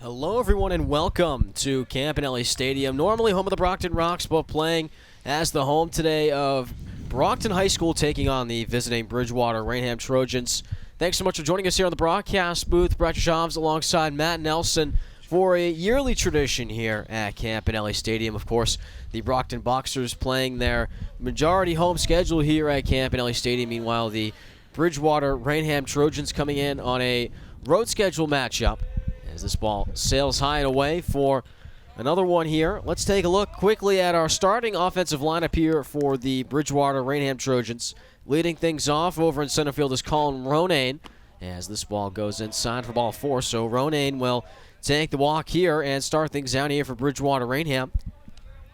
Hello everyone and welcome to Campanelli Stadium, normally home of the Brockton Rocks, but playing as the home today of Brockton High School taking on the visiting Bridgewater Rainham Trojans. Thanks so much for joining us here on the broadcast booth. Brett Jobs alongside Matt Nelson for a yearly tradition here at Campanelli Stadium. Of course, the Brockton Boxers playing their majority home schedule here at Campanelli Stadium. Meanwhile, the Bridgewater Rainham Trojans coming in on a road schedule matchup. As this ball sails high and away for another one here. Let's take a look quickly at our starting offensive lineup here for the Bridgewater Rainham Trojans. Leading things off over in center field is Colin Ronayne as this ball goes inside for ball four. So Ronayne will take the walk here and start things out here for Bridgewater Rainham.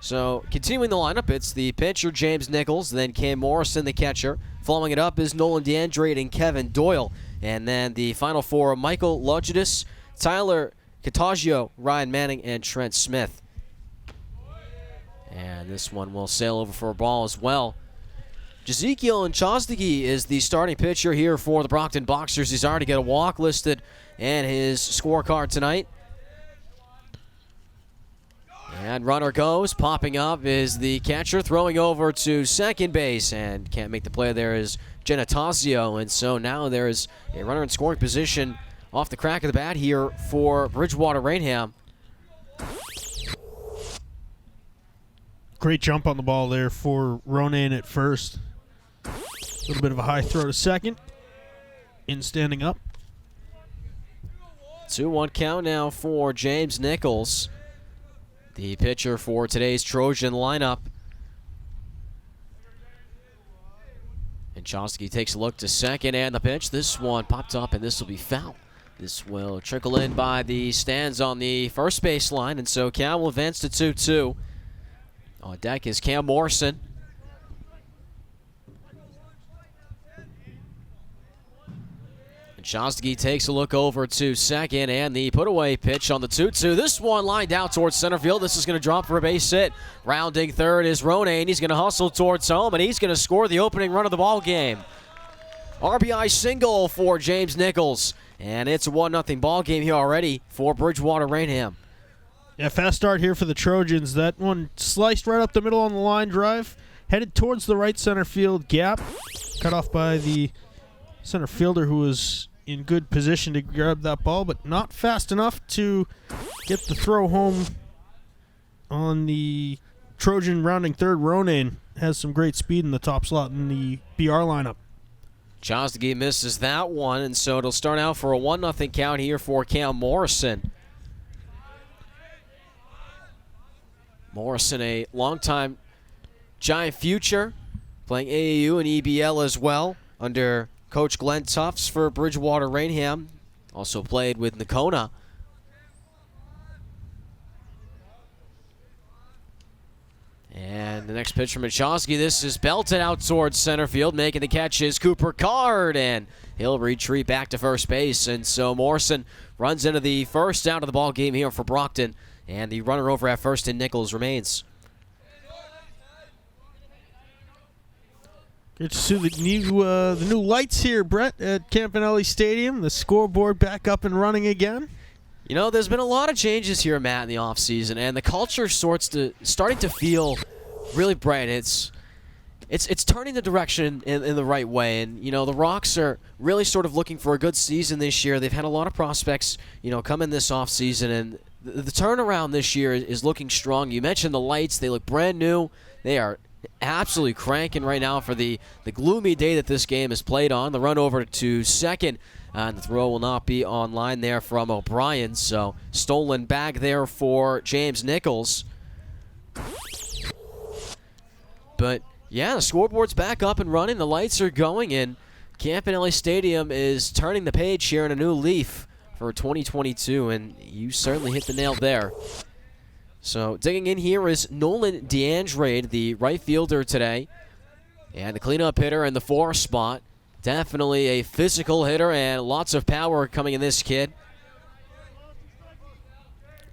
So continuing the lineup, it's the pitcher James Nichols, then Cam Morrison the catcher. Following it up is Nolan DeAndrade and Kevin Doyle. And then the final four, Michael Logidis, Tyler Genetasio, Ryan Manning, and Trent Smith. And this one will sail over for a ball as well. Ezekiel Chostegi is the starting pitcher here for the Brockton Boxers. He's already got a walk listed and his scorecard tonight. And runner goes. Popping up is the catcher, throwing over to second base, and can't make the play there is Genetasio. And so now there is a runner in scoring position off the crack of the bat here for Bridgewater Rainham. Great jump on the ball there for Ronayne at first. A little bit of a high throw to second. In standing up. 2-1 count now for James Nichols, the pitcher for today's Trojan lineup. And Chostegi takes a look to second, and the pitch. This one popped up, and this will be foul. This will trickle in by the stands on the first base line, and so Cal will advance to 2-2. On deck is Cam Morrison. And Chostegi takes a look over to second, and the put-away pitch on the 2-2. This one lined out towards center field. This is going to drop for a base hit. Rounding third is Ronayne. He's going to hustle towards home, and he's going to score the opening run of the ball game. RBI single for James Nichols. And it's a 1-0 ball game here already for Bridgewater Rainham. Yeah, fast start here for the Trojans. That one sliced right up the middle on the line drive. Headed towards the right center field gap. Cut off by the center fielder who was in good position to grab that ball, but not fast enough to get the throw home on the Trojan rounding third. Ronayne has some great speed in the top slot in the BR lineup. Chostegi misses that one, and so it'll start out for a 1-0 count here for Cam Morrison. Morrison, a longtime Giant future, playing AAU and EBL as well under Coach Glenn Tufts for Bridgewater Rainham. Also played with Nakona. And the next pitch from Chostegi. This is belted out towards center field. Making the catch is Cooper Card, and he'll retreat back to first base. And so Morrison runs into the first out of the ball game here for Brockton, and the runner over at first in Nichols remains. Good to see the new lights here, Brett, at Campanelli Stadium. The scoreboard back up and running again. You know, there's been a lot of changes here, Matt, in the offseason, and the culture starting to feel really bright. It's turning the direction in the right way, and, you know, the Rocks are really sort of looking for a good season this year. They've had a lot of prospects, you know, come in this offseason, and the turnaround this year is looking strong. You mentioned the lights. They look brand new. They are absolutely cranking right now for the gloomy day that this game is played on. The run over to second. And the throw will not be online there from O'Brien. So stolen back there for James Nichols. But yeah, the scoreboard's back up and running. The lights are going, and Campanelli Stadium is turning the page here in a new leaf for 2022. And you certainly hit the nail there. So digging in here is Nolan DeAndrade, the right fielder today. And the cleanup hitter in the 4 spot. Definitely a physical hitter and lots of power coming in this kid.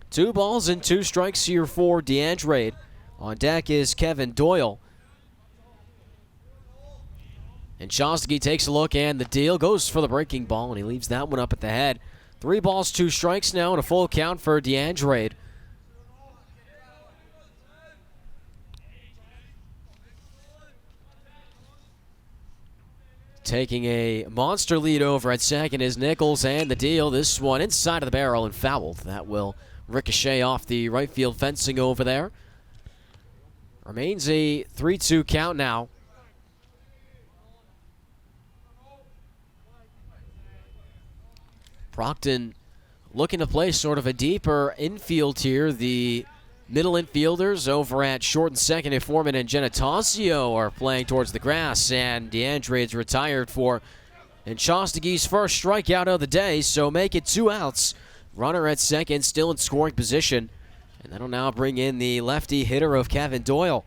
2 balls and 2 strikes here for DeAndrade. On deck is Kevin Doyle. And Chostegi takes a look, and the deal goes for the breaking ball, and he leaves that one up at the head. 3 balls, 2 strikes now, and a full count for DeAndre. Taking a monster lead over at second is Nichols, and the deal. This one inside of the barrel and fouled. That will ricochet off the right field fencing over there. Remains a 3-2 count now. Brockton looking to play sort of a deeper infield here. The middle infielders over at short and second, if Foreman and Genetasio are playing towards the grass, and DeAndre is retired for Chostagy's first strikeout of the day, so make it 2 outs. Runner at second, still in scoring position, and that'll now bring in the lefty hitter of Kevin Doyle.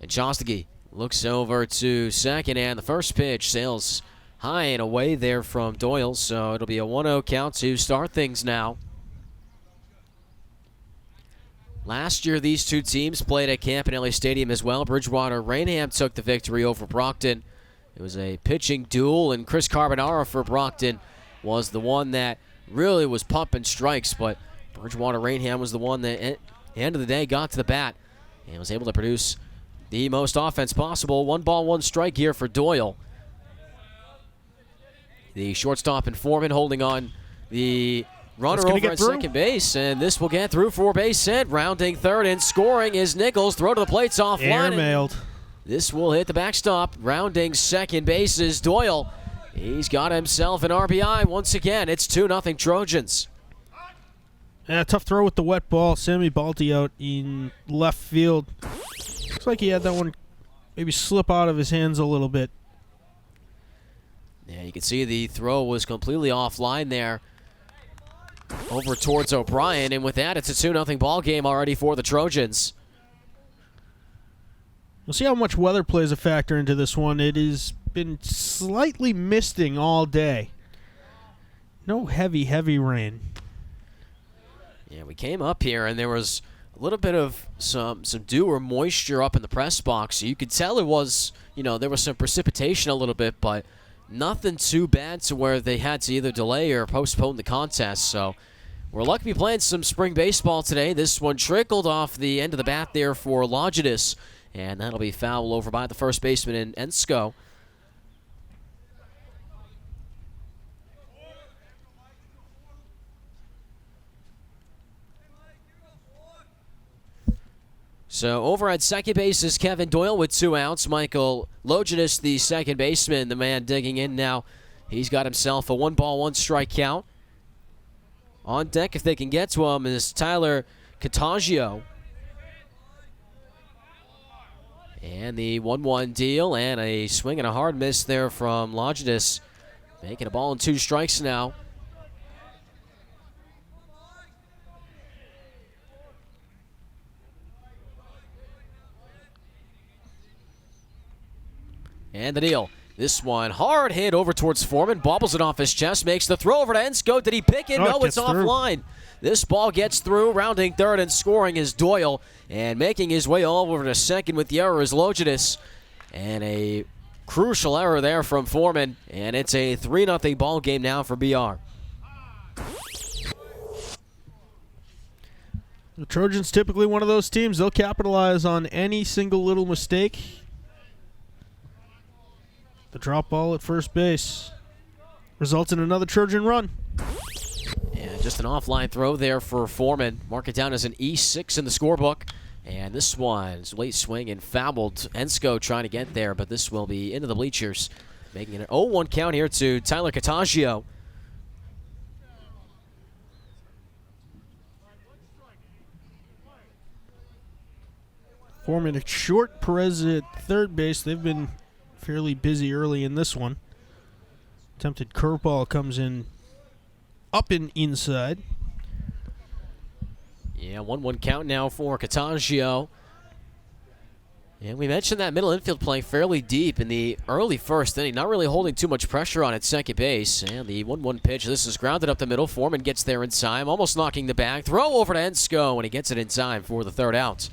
And Chostagi looks over to second, and the first pitch sails high and away there from Doyle, so it'll be a 1-0 count to start things now. Last year, these two teams played at Campanelli Stadium as well. Bridgewater Rainham took the victory over Brockton. It was a pitching duel, and Chris Carbonara for Brockton was the one that really was pumping strikes, but Bridgewater Rainham was the one that, at the end of the day, got to the bat and was able to produce the most offense possible. 1 ball, 1 strike here for Doyle. The shortstop and Foreman holding on the runner over at second base, and this will get through for base hit. Rounding third and scoring is Nichols. Throw to the plate's offline. Airmailed. This will hit the backstop. Rounding second base is Doyle. He's got himself an RBI once again. It's 2-0 Trojans. Yeah, tough throw with the wet ball. Sammy Balti out in left field. Looks like he had that one maybe slip out of his hands a little bit. Yeah, you can see the throw was completely offline there over towards O'Brien, and with that, it's a 2-0 ball game already for the Trojans. We'll see how much weather plays a factor into this one. It has been slightly misting all day. No heavy rain. Yeah, we came up here, and there was a little bit of some dew or moisture up in the press box. So you could tell it was, there was some precipitation a little bit, but nothing too bad to where they had to either delay or postpone the contest. So we're lucky to be playing some spring baseball today. This one trickled off the end of the bat there for Logidus, and that'll be foul over by the first baseman in Ensko. So over at second base is Kevin Doyle with 2 outs. Michael Logidus, the second baseman, the man digging in now. He's got himself a 1 ball, 1 strike count. On deck, if they can get to him, is Tyler Genetasio. And the 1-1 deal, and a swing and a hard miss there from Logidus, making a ball and 2 strikes now. And the deal. This one hard hit over towards Foreman. Bobbles it off his chest. Makes the throw over to Ensko. Did he pick it? No, it's offline. This ball gets through. Rounding third and scoring is Doyle. And making his way all over to second with the error is Logidus. And a crucial error there from Foreman. And it's a 3-0 ball game now for BR. The Trojans typically one of those teams. They'll capitalize on any single little mistake. The drop ball at first base results in another Trojan run. Yeah, just an offline throw there for Foreman. Mark it down as an E6 in the scorebook. And this one's late swing and fouled. Ensko trying to get there, but this will be into the bleachers. Making it an 0-1 count here to Tyler Genetasio. Foreman at short, Perez at third base. They've been fairly busy early in this one. Attempted curveball comes in up and inside. Yeah, 1-1 count now for Genetasio. And we mentioned that middle infield playing fairly deep in the early first inning, not really holding too much pressure on at second base. And the 1-1 pitch, this is grounded up the middle. Foreman gets there in time, almost knocking the bag. Throw over to Ensko, and he gets it in time for the third out.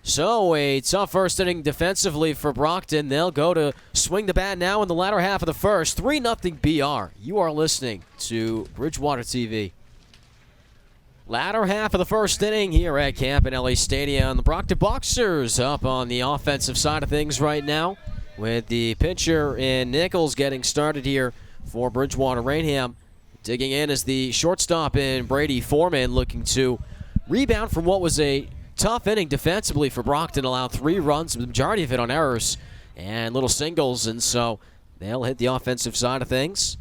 So a tough first inning defensively for Brockton. They'll go to swing the bat now in the latter half of the first. 3-0 BR. You are listening to Bridgewater TV. Latter half of the first inning here at Campanelli Stadium. The Brockton Boxers up on the offensive side of things right now, with the pitcher in Nichols getting started here for Bridgewater Rainham. Digging in is the shortstop in Brady Foreman, looking to rebound from what was a tough inning defensively for Brockton. Allowed 3 runs, the majority of it on errors and little singles, and so they'll hit the offensive side of things.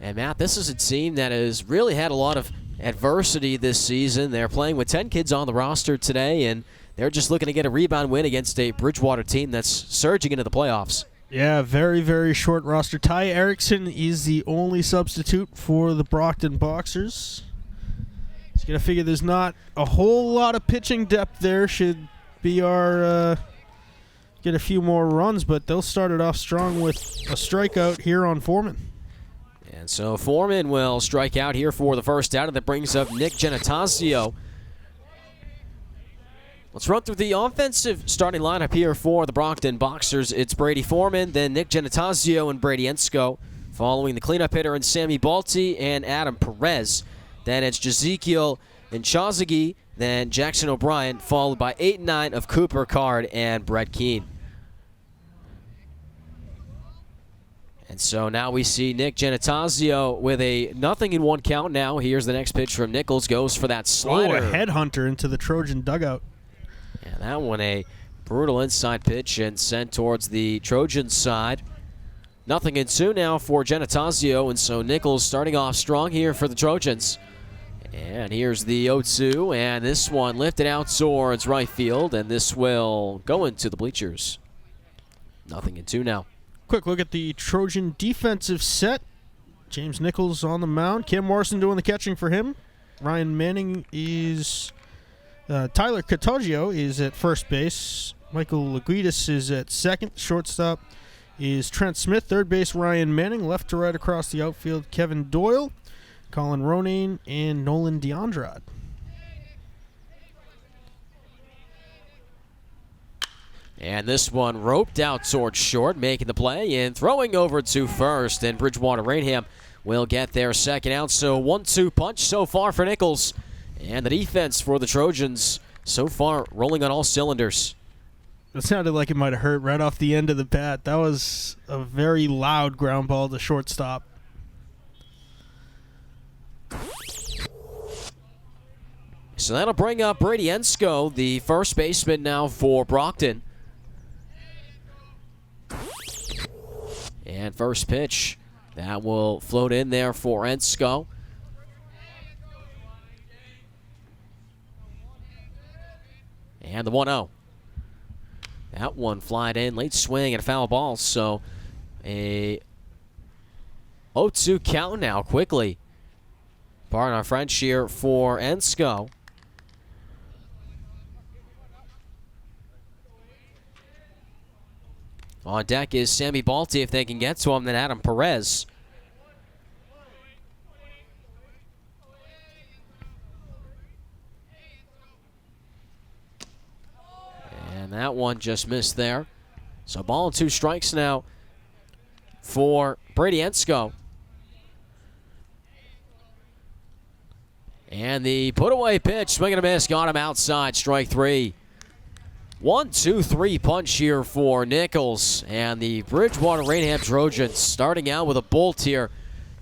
And Matt, this is a team that has really had a lot of adversity this season. They're playing with 10 kids on the roster today, and they're just looking to get a rebound win against a Bridgewater team that's surging into the playoffs. Yeah, very, very short roster. Ty Erickson is the only substitute for the Brockton Boxers. Just going to figure there's not a whole lot of pitching depth there. Should BR get a few more runs, but they'll start it off strong with a strikeout here on Foreman. And so Foreman will strike out here for the first out, and that brings up Nick Genetasio. Let's run through the offensive starting lineup here for the Brockton Boxers. It's Brady Foreman, then Nick Genetasio and Brady Ensko. Following the cleanup hitter and Sammy Balti and Adam Perez. Then it's Jezekiel and Chazagi, then Jackson O'Brien, followed by 8 and 9 of Cooper Card and Brett Keene. And so now we see Nick Genetasio with a 0-1 count now. Here's the next pitch from Nichols. Goes for that slider. Oh, a headhunter into the Trojan dugout. Yeah, that one a brutal inside pitch and sent towards the Trojan side. 0-2 now for Genetasio, and so Nichols starting off strong here for the Trojans. And here's the 0-2, and this one lifted out towards right field, and this will go into the bleachers. 0-2 now. Quick look at the Trojan defensive set. James Nichols on the mound. Cam Morrison doing the catching for him. Ryan Manning is... Tyler Catoggio is at first base. Michael Laguidis is at second. Shortstop is Trent Smith. Third base, Ryan Manning. Left to right across the outfield, Kevin Doyle, Colin Ronayne, and Nolan DeAndrade. And this one roped out towards short, making the play and throwing over to first. And Bridgewater Rainham will get their second out. So 1-2 punch so far for Nichols. And the defense for the Trojans so far rolling on all cylinders. It sounded like it might have hurt right off the end of the bat. That was a very loud ground ball to shortstop. So that'll bring up Brady Ensko, the first baseman now for Brockton. And first pitch, that will float in there for Ensko. And the 1-0. That one flied in, late swing and a foul ball. So a 0-2 count now quickly. Pardon our French here for Ensko. On deck is Sammy Balti if they can get to him, then Adam Perez. And that one just missed there. So ball and 2 strikes now for Brady Ensko. And the put-away pitch, swing and a miss, got him outside, strike 3. 1-2-3 punch here for Nichols. And the Bridgewater Rainham Trojans starting out with a bolt here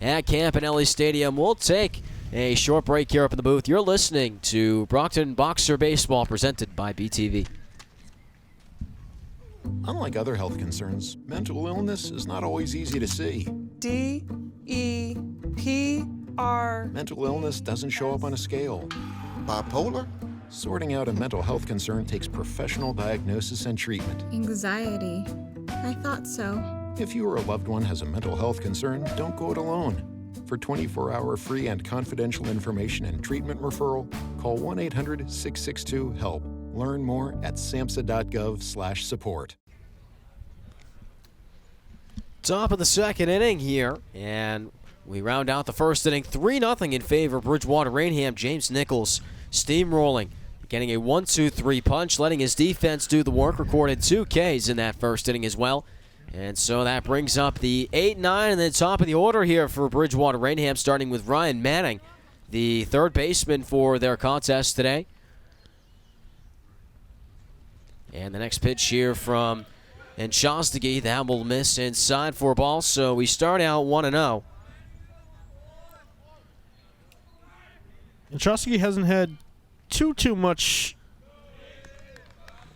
at Campanelli Stadium. We'll take a short break here up in the booth. You're listening to Brockton Boxer Baseball presented by BTV. Unlike other health concerns, mental illness is not always easy to see. D-E-P-R. Mental illness doesn't show up on a scale. Bipolar? Sorting out a mental health concern takes professional diagnosis and treatment. Anxiety. I thought so. If you or a loved one has a mental health concern, don't go it alone. For 24-hour free and confidential information and treatment referral, call 1-800-662-HELP. Learn more at samhsa.gov/support. Top of the second inning here, and we round out the first inning 3-0 in favor of Bridgewater Rainham. James Nichols steamrolling getting a 1-2-3 punch, letting his defense do the work, recorded 2 Ks in that first inning as well. And so that brings up the 8-9 and then top of the order here for Bridgewater Rainham, starting with Ryan Manning, the third baseman for their contest today. And the next pitch here from Enchostegui, that will miss inside for a ball. So we start out 1-0. Enchostegui hasn't had too much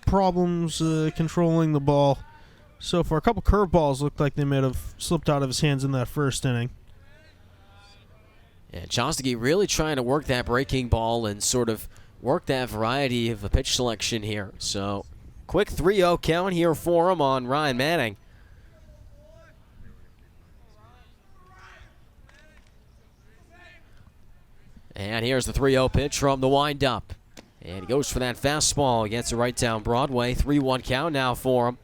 problems controlling the ball so far. A couple curveballs looked like they might have slipped out of his hands in that first inning. And Enchostegui really trying to work that breaking ball and sort of work that variety of a pitch selection here. So quick 3-0 count here for him on Ryan Manning. And here's the 3-0 pitch from the windup. And he goes for that fastball, gets it right down Broadway. 3-1 count now for him.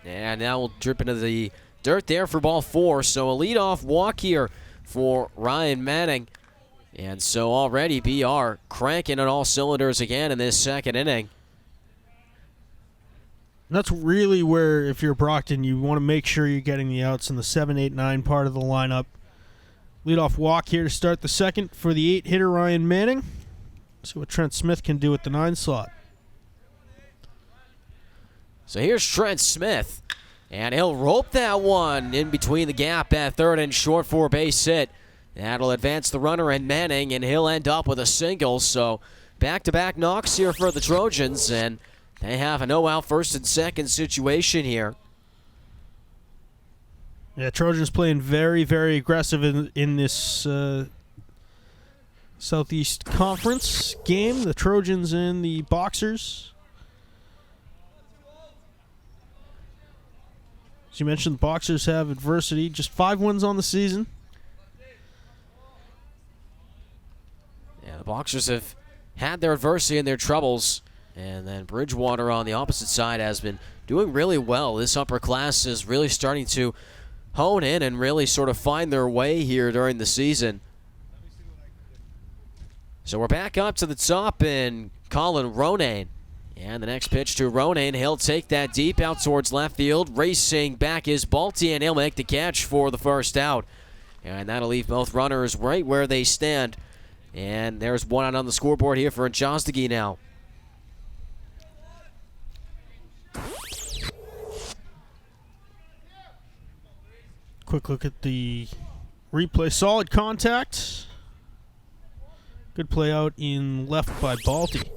And now we'll drip into the dirt there for ball 4. So a leadoff walk here for Ryan Manning. And so already BR cranking on all cylinders again in this second inning. And that's really where, if you're Brockton, you want to make sure you're getting the outs in the 7, 8, 9 part of the lineup. Leadoff walk here to start the second for the 8-hitter Ryan Manning. See what Trent Smith can do at the 9 slot. So here's Trent Smith, and he'll rope that one in between the gap at third and short for a base hit. That'll advance the runner and Manning, and he'll end up with a single. So back-to-back knocks here for the Trojans, and they have a no-out first and second situation here. Yeah, Trojans playing very, very aggressive in this Southeast Conference game. The Trojans and the Boxers. As you mentioned, the Boxers have adversity. Just 5 wins on the season. Yeah, the Boxers have had their adversity and their troubles. And then Bridgewater on the opposite side has been doing really well. This upper class is really starting to hone in and really sort of find their way here during the season. So we're back up to the top in Colin Ronayne. And the next pitch to Ronayne. He'll take that deep out towards left field. Racing back is Balti, and he'll make the catch for the first out. And that'll leave both runners right where they stand. And there's one out on the scoreboard here for Enchostegui now. Quick look at the replay. Solid contact. Good play out in left by Balti.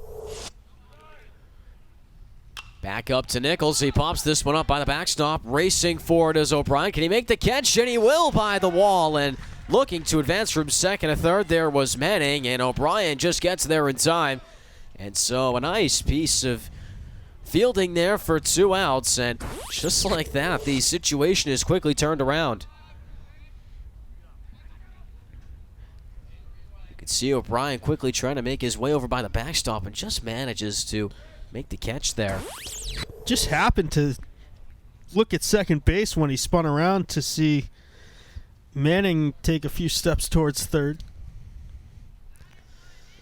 Back up to Nichols. He pops this one up by the backstop. Racing forward is O'Brien. Can he make the catch? And he will by the wall. And looking to advance from second to third there was Manning. And O'Brien just gets there in time. And so a nice piece of fielding there for 2 outs. And just like that, the situation is quickly turned around. You can see O'Brien quickly trying to make his way over by the backstop and just manages to make the catch there. Just happened to look at second base when he spun around to see Manning take a few steps towards third.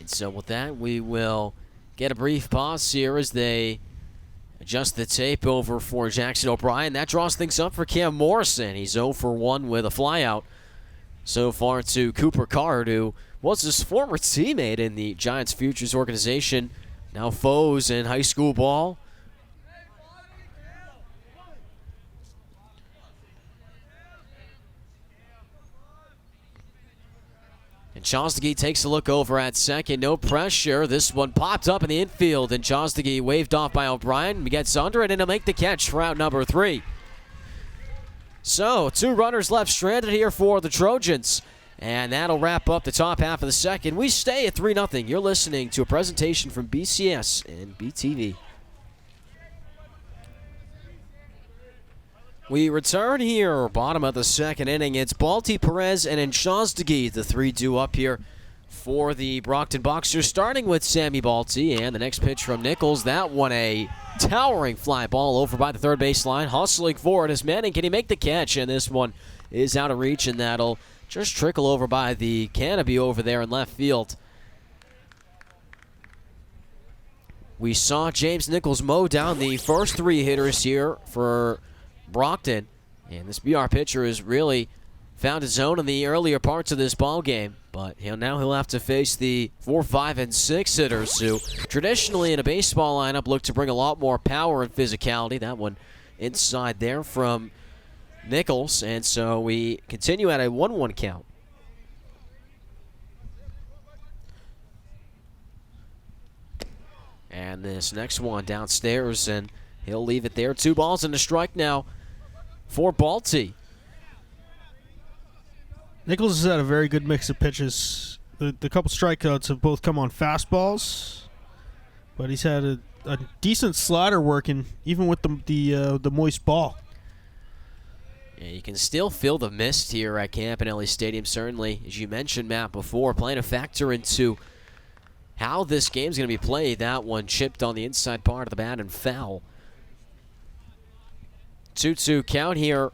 And so with that, we will get a brief pause here as they adjust the tape over for Jackson O'Brien. That draws things up for Cam Morrison. He's 0 for 1 with a flyout so far to Cooper Card, who was his former teammate in the Giants Futures organization. Now foes in high school ball. And Enchostegui takes a look over at second. No pressure. This one popped up in the infield. And Enchostegui waved off by O'Brien. He gets under it and he'll make the catch for out number 3. So 2 runners left stranded here for the Trojans. And that'll wrap up the top half of the second. We stay at 3-0. You're listening to a presentation from BCS and BTV. We return here, bottom of the second inning. It's Balti, Perez, and Enchostegui, the 3 due up here for the Brockton Boxers, starting with Sammy Balti. And the next pitch from Nichols, that one a towering fly ball over by the third baseline. Hustling forward is Manning. Can he make the catch? And this one is out of reach, and that'll just trickle over by the canopy over there in left field. We saw James Nichols mow down the first 3 hitters here for Brockton, and this BR pitcher has really found his own in the earlier parts of this ball game. But now he'll have to face the 4, 5, and 6 hitters who traditionally in a baseball lineup look to bring a lot more power and physicality. That one inside there from Nichols, and so we continue at a 1-1 count. And this next one downstairs, and he'll leave it there. 2 balls and a strike now for Balti. Nichols has had a very good mix of pitches. The couple strikeouts have both come on fastballs, but he's had a decent slider working, even with the moist ball. Yeah, you can still feel the mist here at Campanelli Stadium, certainly, as you mentioned, Matt, before, playing a factor into how this game's going to be played. That one chipped on the inside part of the bat and foul. 2-2 count here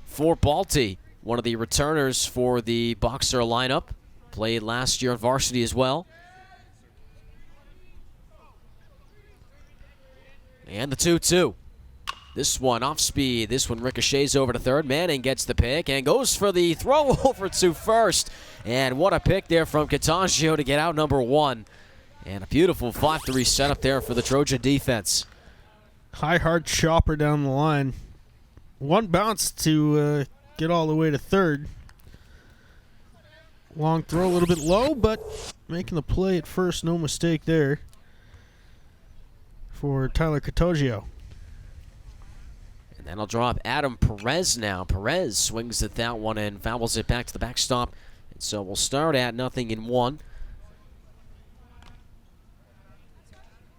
for Balti, one of the returners for the Boxer lineup. Played last year on varsity as well. And the 2-2. This one off speed. This one ricochets over to third. Manning gets the pick and goes for the throw over to first. And what a pick there from Genetasio to get out number 1. And a beautiful 5-3 setup there for the Trojan defense. High hard chopper down the line. One bounce to get all the way to third. Long throw, a little bit low, but making the play at first. No mistake there for Tyler Genetasio. And that'll drop Adam Perez now. Perez swings at that one and fouls it back to the backstop. And so we'll start at 0-1.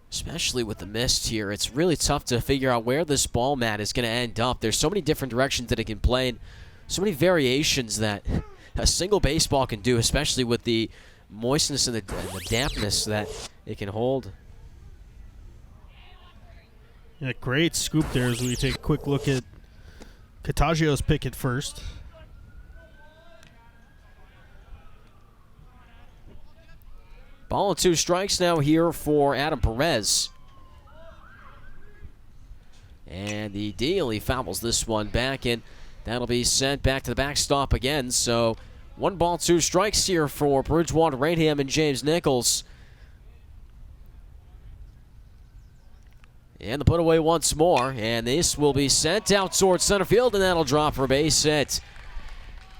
Especially with the mist here, it's really tough to figure out where this ball, Matt, is going to end up. There's so many different directions that it can play, and so many variations that a single baseball can do, especially with the moistness and the dampness that it can hold. Yeah, great scoop there as we take a quick look at Getasio's pick at first. Ball and 2 strikes now here for Adam Perez. And the deal, he fouls this one back, and that'll be sent back to the backstop again. So 1 ball, 2 strikes here for Bridgewater Rainham and James Nichols. And the put away once more, and this will be sent out towards center field, and that'll drop for a base hit.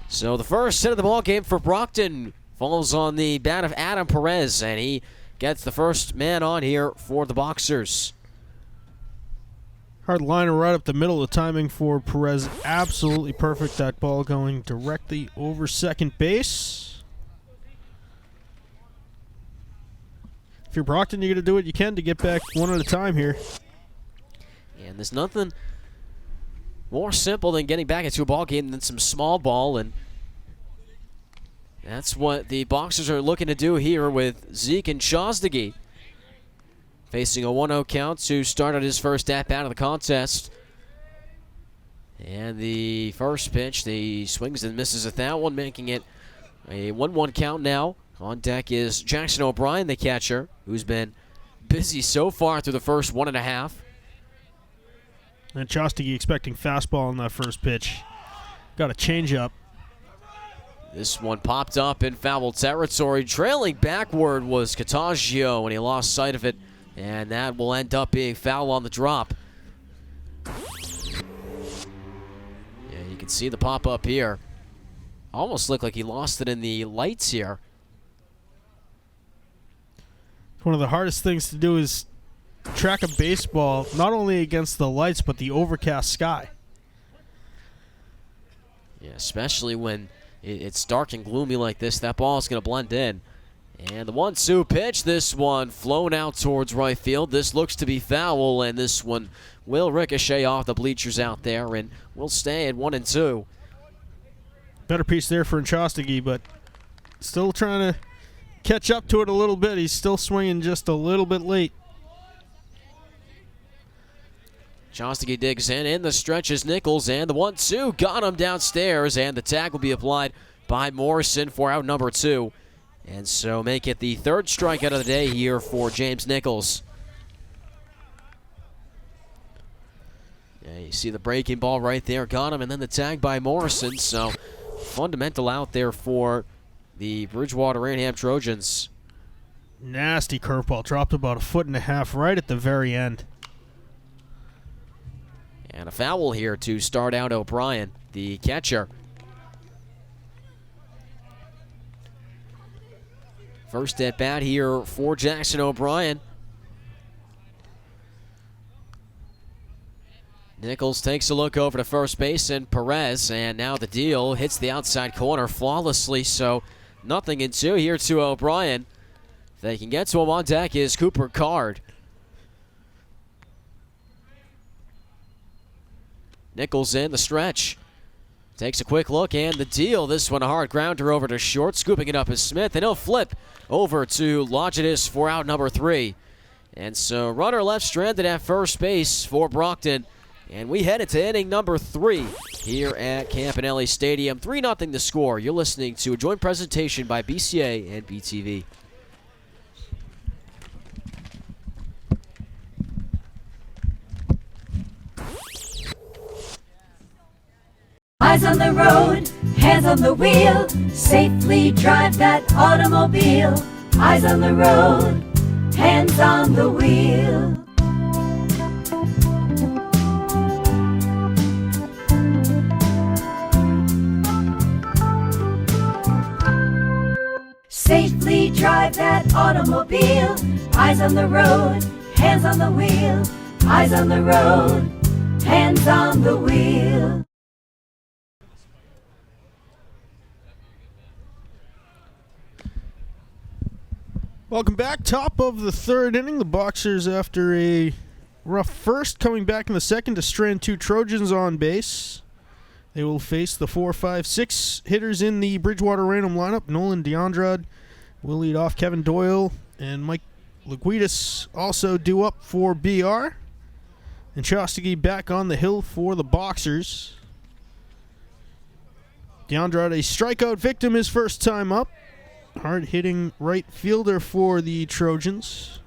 So the first hit of the ball game for Brockton falls on the bat of Adam Perez, and he gets the first man on here for the Boxers. Hard liner right up the middle. The timing for Perez absolutely perfect. That ball going directly over second base. If you're Brockton, you're going to do what you can to get back one at a time here. And there's nothing more simple than getting back into a ball game than some small ball, and that's what the Boxers are looking to do here with Zeke and Chosdegi. Facing a 1-0 count to start out his first at-bat of the contest. And the first pitch, the swings and misses at that one, making it a 1-1 count now. On deck is Jackson O'Brien, the catcher, who's been busy so far through the first 1.5. And Chosdegi expecting fastball on that first pitch. Got a changeup. This one popped up in foul territory. Trailing backward was Genetasio when he lost sight of it, and that will end up being foul on the drop. Yeah, you can see the pop up here. Almost looked like he lost it in the lights here. One of the hardest things to do is track a baseball, not only against the lights, but the overcast sky. Yeah, especially when it's dark and gloomy like this. That ball is going to blend in. And the 1-2 pitch, this one flown out towards right field. This looks to be foul, and this one will ricochet off the bleachers out there, and we'll stay at 1-2. Better piece there for Chosdegi, but still trying to catch up to it a little bit. He's still swinging just a little bit late. Chostigi digs in the stretch is Nichols, and the 1-2 got him downstairs, and the tag will be applied by Morrison for out number 2. And so make it the 3rd strikeout of the day here for James Nichols. Yeah, you see the breaking ball right there, got him, and then the tag by Morrison. So fundamental out there for the Bridgewater Rainham Trojans. Nasty curveball, dropped about 1.5 feet right at the very end. And a foul here to start out O'Brien, the catcher. First at bat here for Jackson O'Brien. Nichols takes a look over to first base and Perez, and now the deal hits the outside corner flawlessly, so 0-2 here to O'Brien. If they can get to him on deck is Cooper Card. Nichols in the stretch. Takes a quick look, and the deal. This one a hard grounder over to short. Scooping it up is Smith, and he'll flip over to Logidus for out number 3. And so runner left stranded at first base for Brockton. And we head into inning number 3 here at Campanelli Stadium. 3-0 the score. You're listening to a joint presentation by BCA and BTV. Eyes on the road, hands on the wheel, safely drive that automobile. Eyes on the road, hands on the wheel. Safely drive that automobile. Eyes on the road, hands on the wheel. Eyes on the road, hands on the wheel. Welcome back. Top of the 3rd inning. The Boxers, after a rough first, coming back in the 2nd to strand 2 Trojans on base. They will face the 4, 5, 6 hitters in the Bridgewater Random lineup. Nolan DeAndrade will lead off. Kevin Doyle and Mike Laguidis also due up for BR. And Chostigi back on the hill for the Boxers. DeAndrade, a strikeout victim his first time up. Hard-hitting right fielder for the Trojans.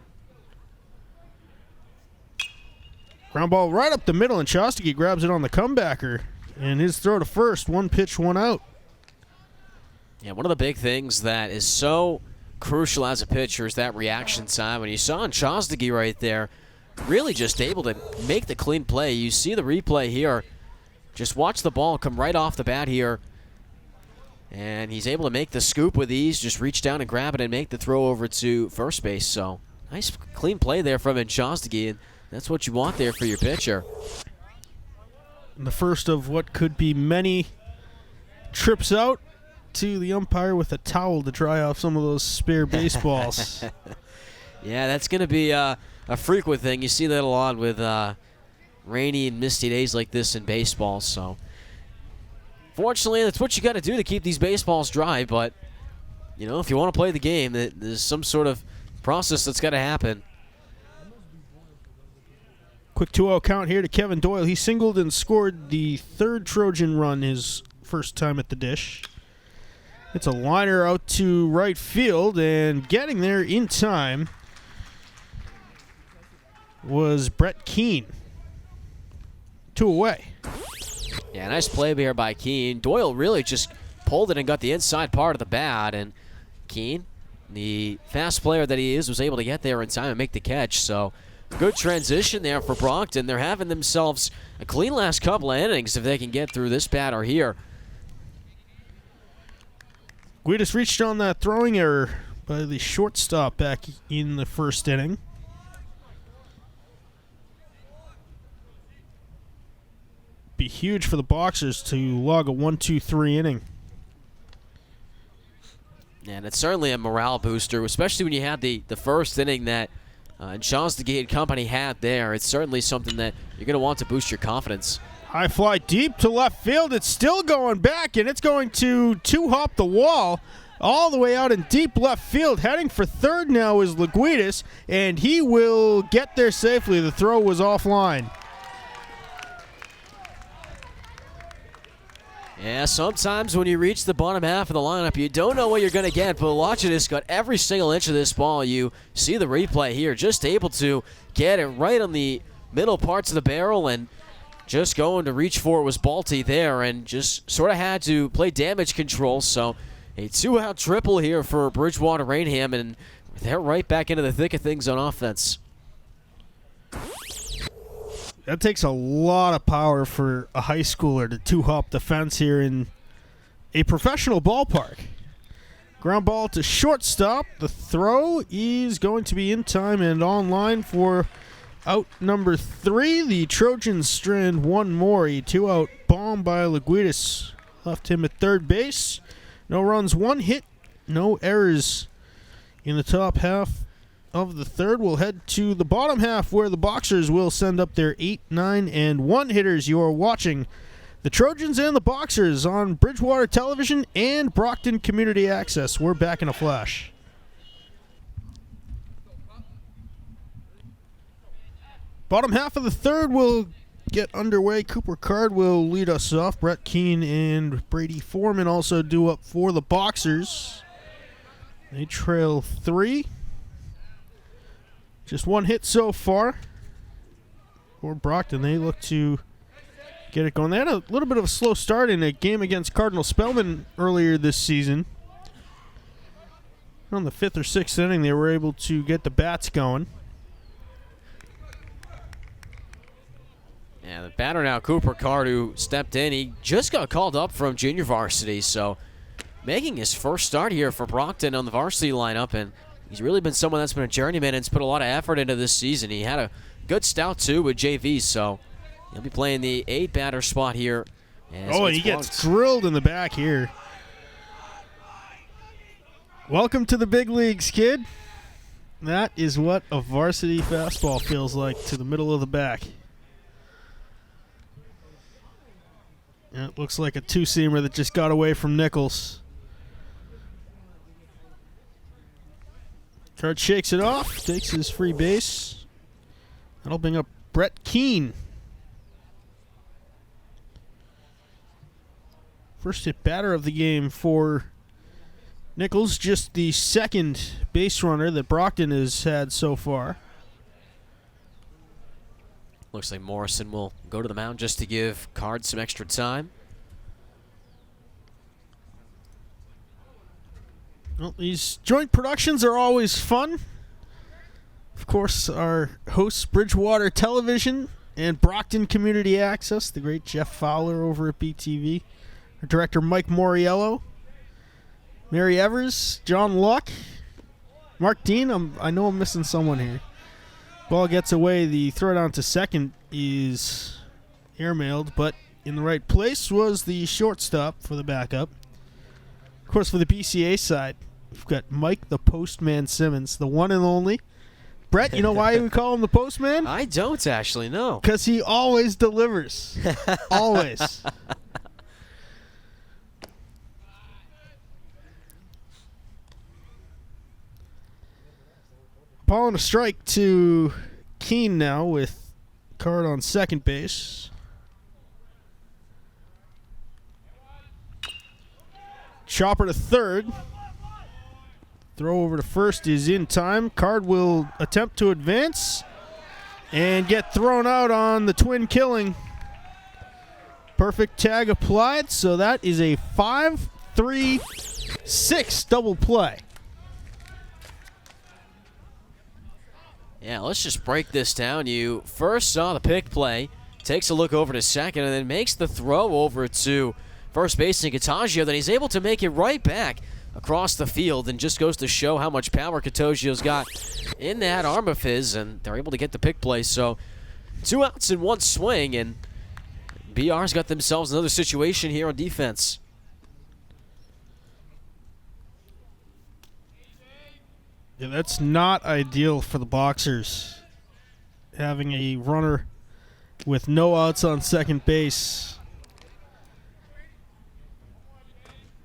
Ground ball right up the middle, and Chostigi grabs it on the comebacker. And his throw to first, 1 pitch, 1 out. Yeah, one of the big things that is so crucial as a pitcher is that reaction time. And you saw Chostigi right there, really just able to make the clean play. You see the replay here. Just watch the ball come right off the bat here. And he's able to make the scoop with ease, just reach down and grab it and make the throw over to first base. So, nice clean play there from Chostigi, and that's what you want there for your pitcher. The first of what could be many trips out to the umpire with a towel to dry off some of those spare baseballs. Yeah, that's going to be a frequent thing. You see that a lot with rainy and misty days like this in baseball, so... Fortunately, that's what you got to do to keep these baseballs dry, but, you know, if you want to play the game, there's some sort of process that's got to happen. Quick 2-0 count here to Kevin Doyle. He singled and scored the 3rd Trojan run his first time at the dish. It's a liner out to right field, and getting there in time was Brett Keene. 2 away. Yeah, nice play here by Keene. Doyle really just pulled it and got the inside part of the bat, and Keene, the fast player that he is, was able to get there in time and make the catch. So good transition there for Brockton. They're having themselves a clean last couple of innings if they can get through this batter here. Guidas reached on that throwing error by the shortstop back in the first inning. Be huge for the Boxers to log a 1-2-3 inning. And it's certainly a morale booster, especially when you had the first inning that Chostigi and company had there. It's certainly something that you're going to want to boost your confidence. High fly deep to left field. It's still going back, and it's going to two-hop the wall all the way out in deep left field. Heading for third now is Laguidis, and he will get there safely. The throw was offline. Yeah, sometimes when you reach the bottom half of the lineup, you don't know what you're going to get, but watching this, got every single inch of this ball. You see the replay here, just able to get it right on the middle parts of the barrel, and just going to reach for it was Balti there, and just sort of had to play damage control. So a 2-out triple here for Bridgewater Rainham, and they're right back into the thick of things on offense. That takes a lot of power for a high schooler to two-hop the fence here in a professional ballpark. Ground ball to shortstop. The throw is going to be in time and online for out number 3. The Trojans strand one more. A 2-out bomb by Laguitas left him at third base. No runs, 1 hit, no errors in the top half of the third. We'll head to the bottom half where the Boxers will send up their 8, 9, and 1 hitters. You're watching the Trojans and the Boxers on Bridgewater Television and Brockton Community Access. We're back in a flash. Bottom half of the third will get underway. Cooper Card will lead us off. Brett Keane and Brady Foreman also due up for the Boxers. They trail 3. Just 1 hit so far for Brockton. They look to get it going. They had a little bit of a slow start in a game against Cardinal Spellman earlier this season. On the 5th or 6th inning, they were able to get the bats going. Yeah, the batter now, Cooper Card, who stepped in. He just got called up from junior varsity, so making his first start here for Brockton on the varsity lineup, and he's really been someone that's been a journeyman and has put a lot of effort into this season. He had a good stout, too, with JV, so he'll be playing the 8-batter spot here. Oh, and he gets drilled in the back here. Welcome to the big leagues, kid. That is what a varsity fastball feels like, to the middle of the back. And it looks like a two-seamer that just got away from Nichols. Card shakes it off, takes his free base. That'll bring up Brett Keane. First hit batter of the game for Nichols, just the second base runner that Brockton has had so far. Looks like Morrison will go to the mound just to give Card some extra time. Well, these joint productions are always fun. Of course, our hosts, Bridgewater Television and Brockton Community Access, the great Jeff Fowler over at BTV. Our director, Mike Moriello. Mary Evers, John Luck, Mark Dean. I know I'm missing someone here. Ball gets away. The throw down to second is airmailed, but in the right place was the shortstop for the backup. Of course, for the BCA side, we've got Mike the Postman Simmons, the one and only. Brett, you know why we call him the Postman? I don't actually know. Because he always delivers. Always. Ball on a strike to Keane now with Card on second base. Chopper to third. Throw over to first is in time. Card will attempt to advance and get thrown out on the twin killing. Perfect tag applied, so that is a 5-3-6 double play. Yeah, let's just break this down. You first saw the pick play, takes a look over to second, and then makes the throw over to first baseman Genetasio. Then he's able to make it right back across the field, and just goes to show how much power Getasio's got in that arm of his, and they're able to get the pick play. So 2 outs in 1 swing, and BR's got themselves another situation here on defense. Yeah, that's not ideal for the Boxers, having a runner with no outs on second base.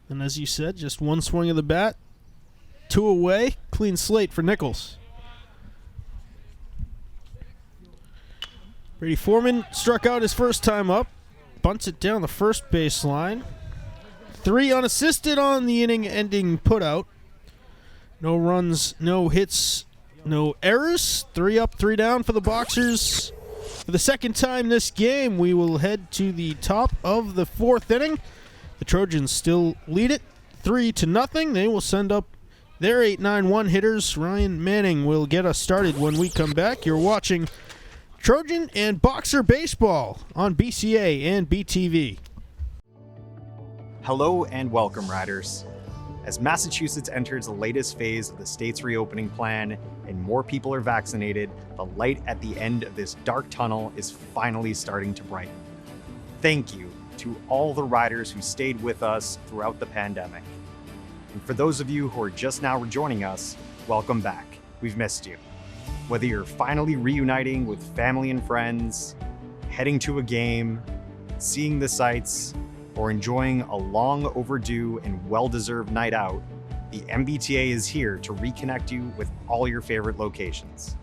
And as you said, just 1 swing of the bat, 2 away, clean slate for Nichols. Brady Foreman struck out his first time up, bunts it down the first baseline. 3 unassisted on the inning-ending putout. No runs, no hits, no errors. 3 up, 3 down for the Boxers. For the second time this game, we will head to the top of the 4th inning. The Trojans still lead it 3-0. They will send up their 8-9-1 hitters. Ryan Manning will get us started when we come back. You're watching Trojan and Boxer Baseball on BCA and BTV. Hello and welcome, riders. As Massachusetts enters the latest phase of the state's reopening plan and more people are vaccinated, the light at the end of this dark tunnel is finally starting to brighten. Thank you to all the riders who stayed with us throughout the pandemic. And for those of you who are just now rejoining us, welcome back. We've missed you. Whether you're finally reuniting with family and friends, heading to a game, seeing the sights, or enjoying a long overdue and well-deserved night out, the MBTA is here to reconnect you with all your favorite locations.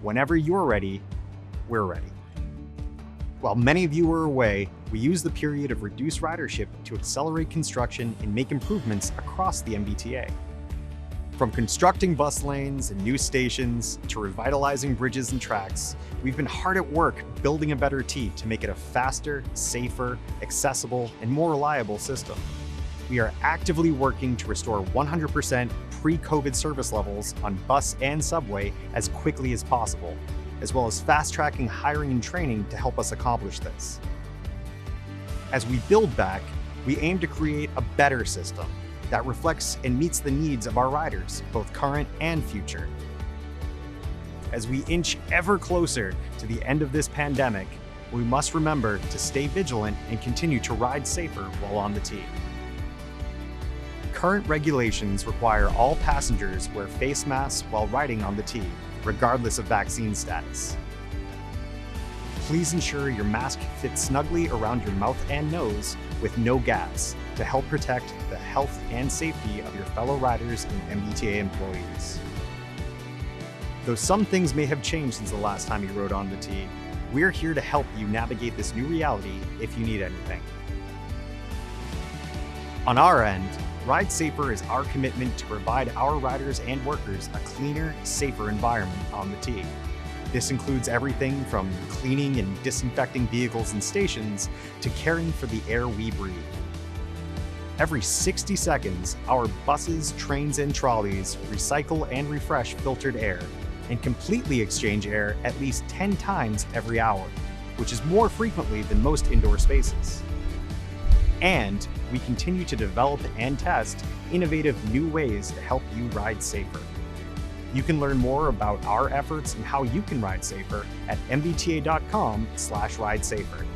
Whenever you're ready, we're ready. While many of you are away, we use the period of reduced ridership to accelerate construction and make improvements across the MBTA. From constructing bus lanes and new stations to revitalizing bridges and tracks, we've been hard at work building a better T to make it a faster, safer, accessible, and more reliable system. We are actively working to restore 100% pre-COVID service levels on bus and subway as quickly as possible, as well as fast-tracking hiring and training to help us accomplish this. As we build back, we aim to create a better system that reflects and meets the needs of our riders, both current and future. As we inch ever closer to the end of this pandemic, we must remember to stay vigilant and continue to ride safer while on the T. Current regulations require all passengers wear face masks while riding on the T, regardless of vaccine status. Please ensure your mask fits snugly around your mouth and nose with no gaps to help protect the health and safety of your fellow riders and MBTA employees. Though some things may have changed since the last time you rode on the T, we're here to help you navigate this new reality if you need anything. On our end, Ride Safer is our commitment to provide our riders and workers a cleaner, safer environment on the T. This includes everything from cleaning and disinfecting vehicles and stations to caring for the air we breathe. Every 60 seconds, our buses, trains, and trolleys recycle and refresh filtered air and completely exchange air at least 10 times every hour, which is more frequently than most indoor spaces. And we continue to develop and test innovative new ways to help you ride safer. You can learn more about our efforts and how you can ride safer at mbta.com/ridesafer.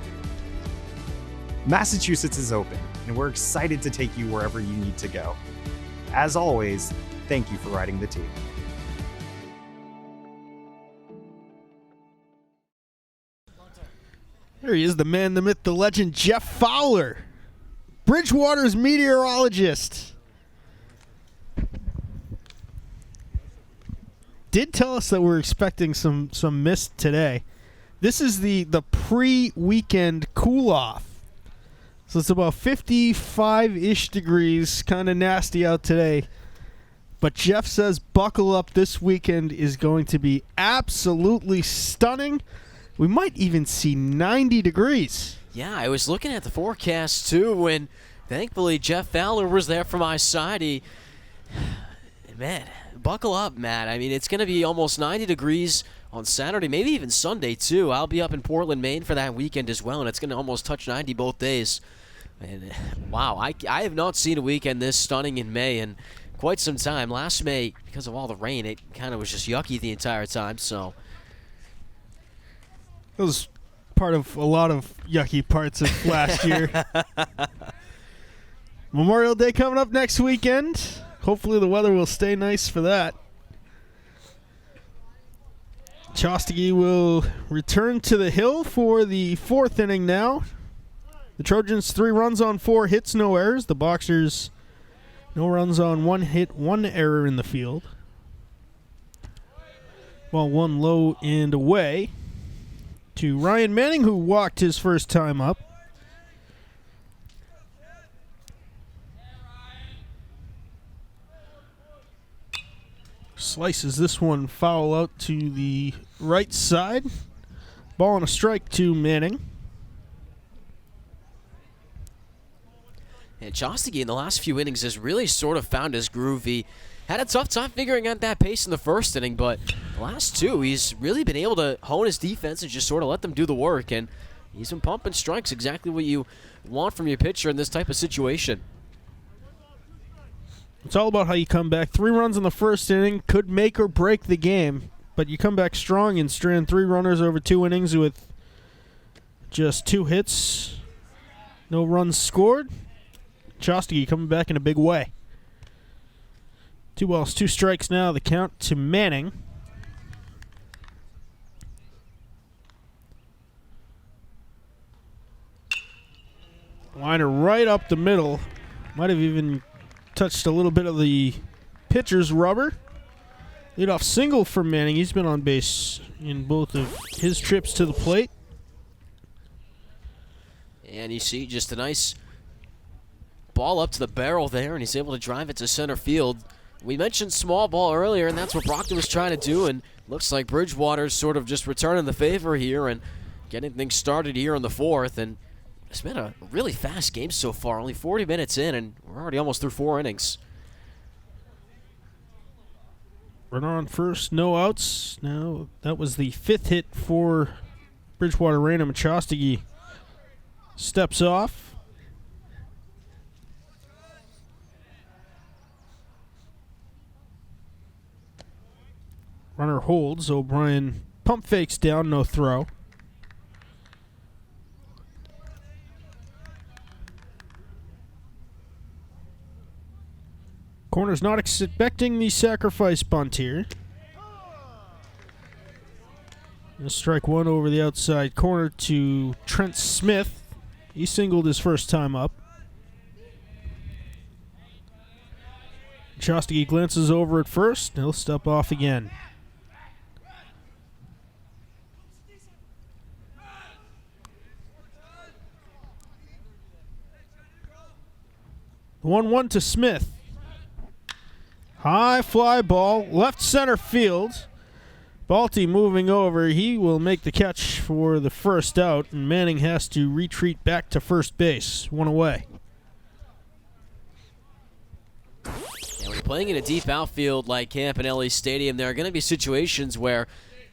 Massachusetts is open, and we're excited to take you wherever you need to go. As always, thank you for riding the T. There he is, the man, the myth, the legend, Jeff Fowler, Bridgewater's meteorologist. Did tell us that we're expecting some mist today. This is the pre-weekend cool-off. So it's about 55-ish degrees, kind of nasty out today. But Jeff says buckle up, this weekend is going to be absolutely stunning. We might even see 90 degrees. Yeah, I was looking at the forecast too, and thankfully Jeff Fowler was there for my side. Man, buckle up, Matt. I mean, it's going to be almost 90 degrees on Saturday, maybe even Sunday too. I'll be up in Portland, Maine for that weekend as well, and it's going to almost touch 90 both days. And wow, I have not seen a weekend this stunning in May in quite some time. Last May, because of all the rain, it kind of was just yucky the entire time. So that was part of a lot of yucky parts of last year. Memorial Day coming up next weekend. Hopefully the weather will stay nice for that. Chostigi will return to the hill for the 4th inning now. The Trojans 3 runs on 4 hits, no errors. The Boxers no runs on 1 hit, 1 error in the field. Ball 1 low and away to Ryan Manning, who walked his first time up. slices this one foul out to the right side. Ball and a strike to Manning. And Chastigi in the last few innings has really sort of found his groove. He had a tough time figuring out that pace in the first inning, but the last two, he's really been able to hone his defense and just sort of let them do the work. And he's been pumping strikes, exactly what you want from your pitcher in this type of situation. It's all about how you come back. 3 runs in the first inning could make or break the game, but you come back strong and strand 3 runners over 2 innings with just 2 hits, no runs scored. Chastigi coming back in a big way. 2 balls, 2 strikes now. The count to Manning. Liner right up the middle. Might have even touched a little bit of the pitcher's rubber. Leadoff single for Manning. He's been on base in both of his trips to the plate. And you see just a nice ball up to the barrel there, and he's able to drive it to center field. We mentioned small ball earlier, and that's what Brockton was trying to do, and looks like Bridgewater's sort of just returning the favor here and getting things started here in the 4th. And it's been a really fast game so far, only 40 minutes in, and we're already almost through 4 innings. Runner on first, no outs. Now that was the 5th hit for Bridgewater Raynham. Chastigi steps off. Runner holds. O'Brien pump fakes down, no throw. Corner's not expecting the sacrifice bunt here. Strike 1 over the outside corner to Trent Smith. He singled his first time up. Chastigi glances over at first. He'll step off again. The 1-1 to Smith. High fly ball, left center field. Balti moving over. He will make the catch for the first out, and Manning has to retreat back to first base. 1 away. And when you're playing in a deep outfield like Campanelli Stadium, there are going to be situations where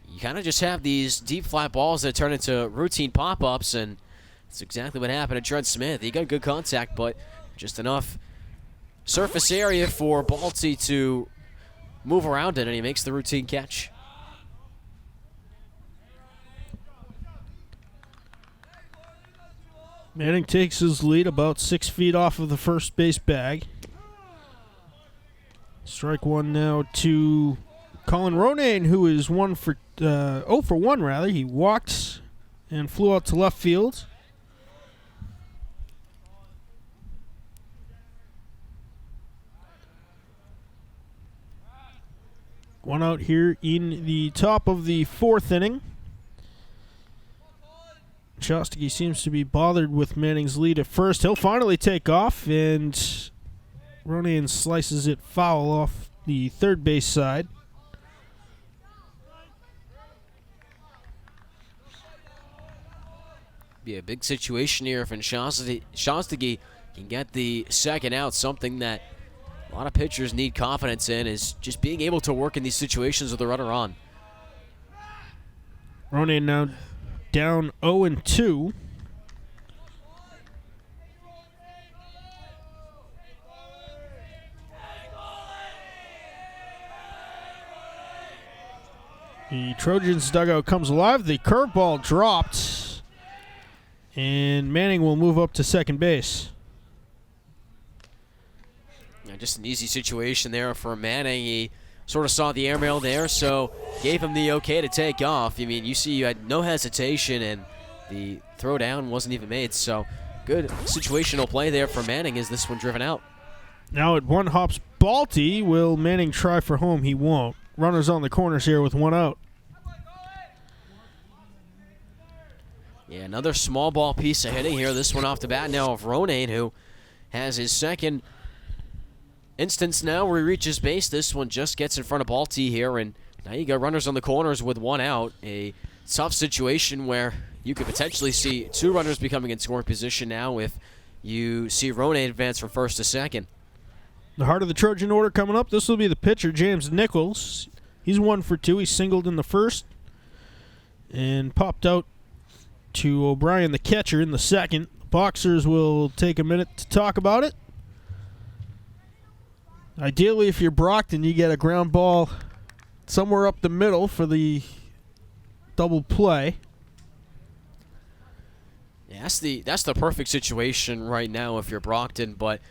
you kind of just have these deep fly balls that turn into routine pop-ups, and that's exactly what happened to Trent Smith. He got good contact, but just enough surface area for Balti to move around it, and he makes the routine catch. Manning takes his lead about 6 feet off of the first base bag. Strike 1 now to Colin Ronayne, who is 0 for 1 rather. He walked and flew out to left field. One out here in the top of the 4th inning. Chastigi seems to be bothered with Manning's lead at first. He'll finally take off, and Ronayne slices it foul off the third base side. Be a big situation here if Chastigi can get the second out, something that a lot of pitchers need confidence in, is just being able to work in these situations with the runner on. Ronayne now down 0-2. The Trojans dugout comes alive. The curveball dropped, and Manning will move up to second base. Just an easy situation there for Manning. He sort of saw the airmail there, so gave him the okay to take off. I mean, you see you had no hesitation, and the throw down wasn't even made. So good situational play there for Manning as this one driven out. Now at 1 hops Balti. Will Manning try for home? He won't. Runners on the corners here with 1 out. Yeah, another small ball piece of hitting here. This one off the bat now of Ronayne, who has his second instance now where he reaches base. This one just gets in front of ball T here, and now you got runners on the corners with one out. A tough situation where you could potentially see two runners becoming in scoring position now if you see Ronan advance from first to second. The heart of the Trojan order coming up. This will be the pitcher, James Nichols. He's 1 for 2. He singled in the first and popped out to O'Brien, the catcher, in the second. The Boxers will take a minute to talk about it. Ideally, if you're Brockton, you get a ground ball somewhere up the middle for the double play. Yeah, that's the perfect situation right now if you're Brockton, but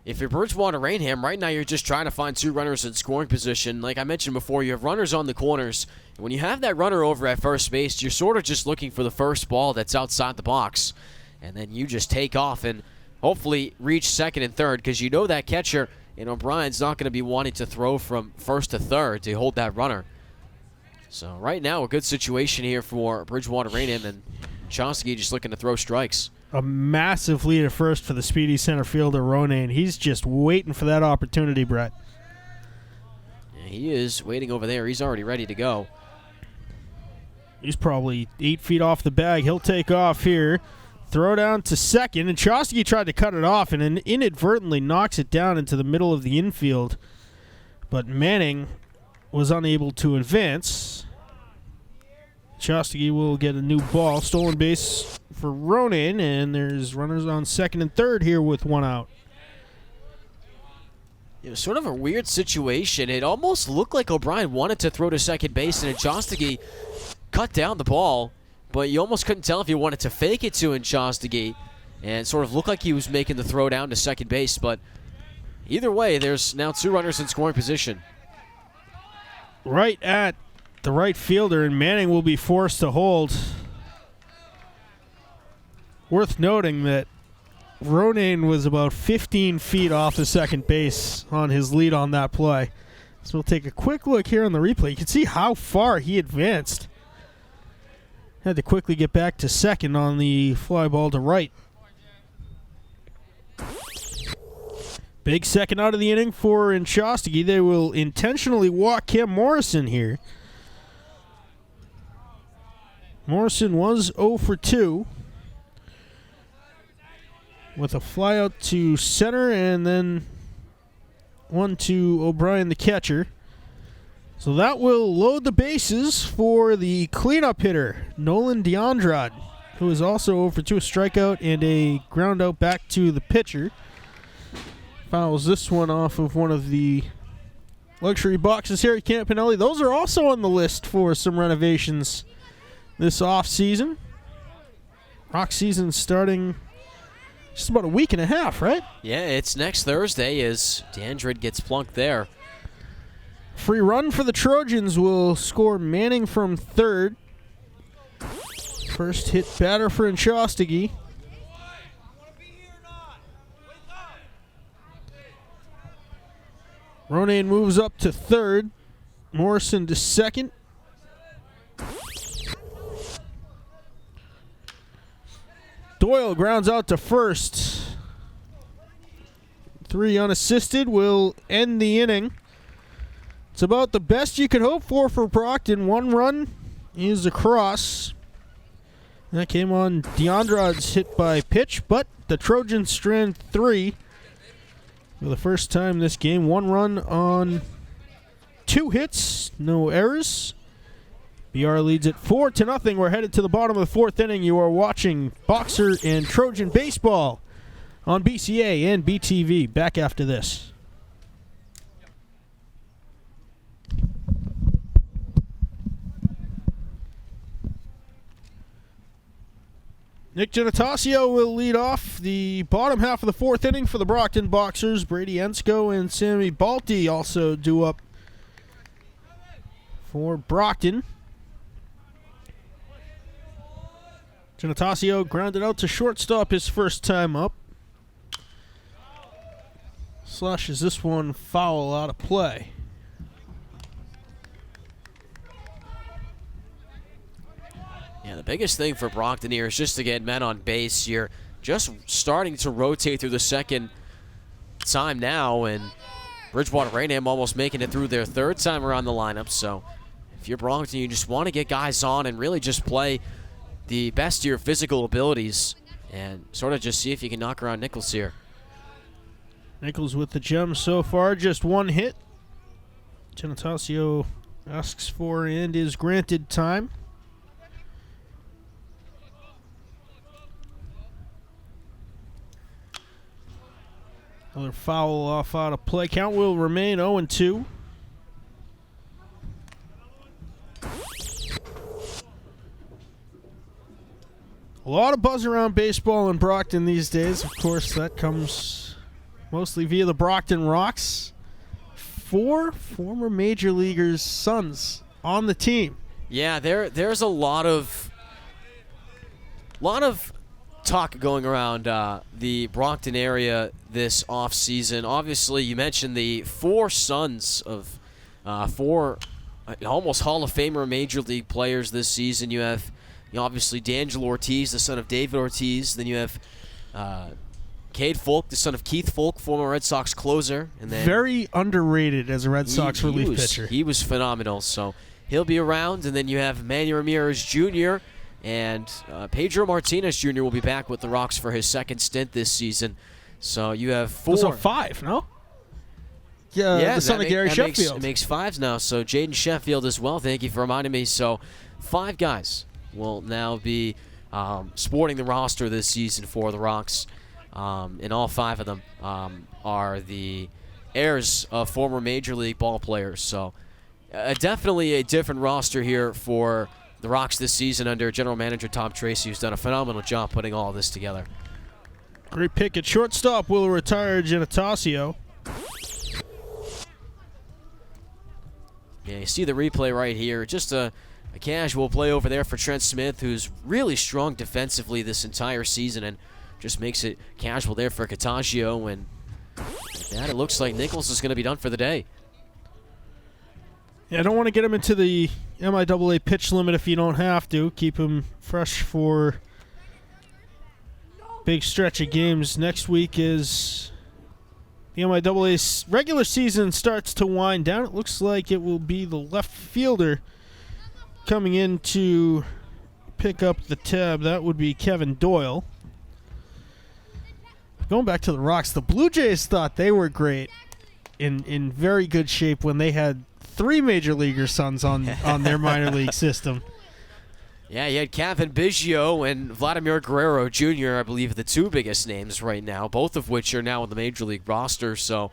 if you're Bridgewater Rainham, right now you're just trying to find two runners in scoring position. Like I mentioned before, you have runners on the corners. And when you have that runner over at first base, you're sort of just looking for the first ball that's outside the box. And then you just take off and hopefully reach second and third, because you know that catcher, O'Brien's not going to be wanting to throw from first to third to hold that runner. So right now, a good situation here for Bridgewater Rainham, and Chomsky just looking to throw strikes. A massive lead at first for the speedy center fielder, Ronan. He's just waiting for that opportunity, Brett. Yeah, he is waiting over there. He's already ready to go. He's probably 8 feet off the bag. He'll take off here. Throw down to second, and Chomsky tried to cut it off and inadvertently knocks it down into the middle of the infield. But Manning was unable to advance. Chomsky will get a new ball. Stolen base for Ronan, and there's runners on second and third here with one out. It was sort of a weird situation. It almost looked like O'Brien wanted to throw to second base, and Chomsky cut down the ball, but you almost couldn't tell if he wanted to fake it to Chomsky and sort of looked like he was making the throw down to second base. But either way, there's now two runners in scoring position. Right at the right fielder, and Manning will be forced to hold. Worth noting that Ronan was about 15 feet off the second base on his lead on that play. So we'll take a quick look here on the replay. You can see how far he advanced. Had to quickly get back to second on the fly ball to right. Big second out of the inning for Chomsky. They will intentionally walk Cam Morrison here. Morrison was 0 for 2 with a fly out to center and then one to O'Brien, the catcher. So that will load the bases for the cleanup hitter, Nolan DeAndrade, who is also 0 for 2, a strikeout and a ground out back to the pitcher. Fouls this one off of one of the luxury boxes here at Campanelli. Those are also on the list for some renovations this off-season. Rock season starting just about a week and a half, right? Yeah, it's next Thursday as DeAndrade gets plunked there. Free run for the Trojans will score Manning from third. First hit batter for Chomsky. Ronan moves up to third. Morrison to second. Doyle grounds out to first. 3 unassisted will end the inning. It's about the best you could hope for Brockton. 1 run is across. That came on DeAndrade's hit by pitch, but the Trojans strand 3 for the first time this game. 1 run on 2 hits, no errors. BR leads it 4-0. We're headed to the bottom of the 4th inning. You are watching Boxer and Trojan baseball on BCA and BTV. Back after this. Nick Genetasio will lead off the bottom half of the 4th inning for the Brockton Boxers. Brady Ensko and Sammy Balti also due up for Brockton. Genetasio grounded out to shortstop his first time up. Slashes this one foul out of play. Yeah, the biggest thing for Brockton here is just to get men on base. You're just starting to rotate through the second time now, and Bridgewater Rainham almost making it through their third time around the lineup. So if you're Brockton, you just want to get guys on and really just play the best of your physical abilities and sort of just see if you can knock around Nichols here. Nichols with the gem so far, just one hit. Genetasio asks for and is granted time. Another foul off out of play. Count will remain 0-2. A lot of buzz around baseball in Brockton these days. Of course, that comes mostly via the Brockton Rocks. 4 former major leaguers' sons on the team. Yeah, there's a lot of talk going around the Brockton area this offseason. Obviously, you mentioned the 4 sons of 4 almost Hall of Famer major league players this season. You have obviously D'Angelo Ortiz, the son of David Ortiz. Then you have Cade Folk, the son of Keith Folk, former Red Sox closer. And then very underrated as a Red Sox relief pitcher. He was phenomenal, so he'll be around. And then you have Manny Ramirez Jr., and Pedro Martinez Jr. will be back with the Rocks for his second stint this season. So you have 4. So 5, no? Yeah, the son of Gary Sheffield. It makes 5 now. So Jaden Sheffield as well. Thank you for reminding me. So 5 guys will now be sporting the roster this season for the Rocks. And all 5 of them are the heirs of former Major League ball players. So definitely a different roster here for the Rocks this season under General Manager Tom Tracy, who's done a phenomenal job putting all of this together. Great pick at shortstop. Will retire Genetasio. Yeah, you see the replay right here. Just a casual play over there for Trent Smith, who's really strong defensively this entire season and just makes it casual there for Genetasio. And with that, it looks like Nichols is going to be done for the day. Yeah, I don't want to get him into the MIAA pitch limit if you don't have to. Keep him fresh for big stretch of games. Next week is the MIAA regular season starts to wind down. It looks like it will be the left fielder coming in to pick up the tab. That would be Kevin Doyle. Going back to the Rocks, the Blue Jays thought they were great, in very good shape when they had 3 major leaguer sons on their minor league system. Yeah, you had Kevin Biggio and Vladimir Guerrero Jr., I believe, the 2 biggest names right now, both of which are now on the major league roster. So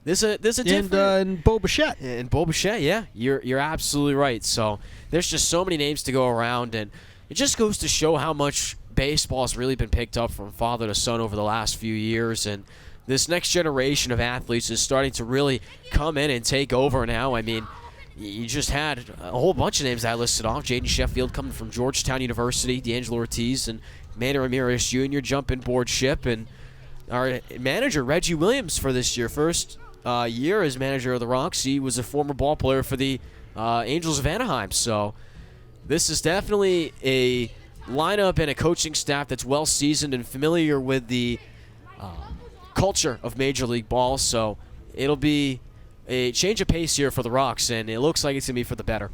there's a different... And Bo Bichette. And Bo Bichette, yeah, you're absolutely right. So there's just so many names to go around, and it just goes to show how much baseball has really been picked up from father to son over the last few years, and this next generation of athletes is starting to really come in and take over now. I mean, you just had a whole bunch of names that I listed off. Jaden Sheffield coming from Georgetown University, D'Angelo Ortiz and Manny Ramirez Jr. jumping board ship, and our manager, Reggie Williams, for this year, first year as manager of the Rocks. He was a former ball player for the Angels of Anaheim. So this is definitely a lineup and a coaching staff that's well seasoned and familiar with the culture of Major League ball. So it'll be a change of pace here for the Rocks, and it looks like it's going to be for the better.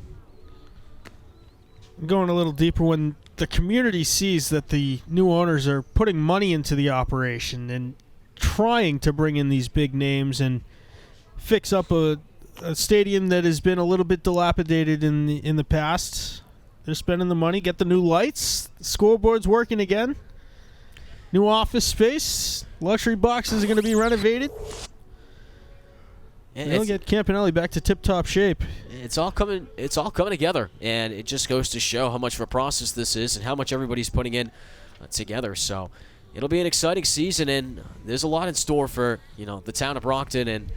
Going a little deeper, when the community sees that the new owners are putting money into the operation and trying to bring in these big names and fix up a stadium that has been a little bit dilapidated in the past, they're spending the money, get the new lights, the scoreboard's working again, new office space, luxury boxes are going to be renovated. They'll get Campanelli back to tip-top shape. It's all coming together, and it just goes to show how much of a process this is and how much everybody's putting in together. So it'll be an exciting season, and there's a lot in store for the town of Brockton and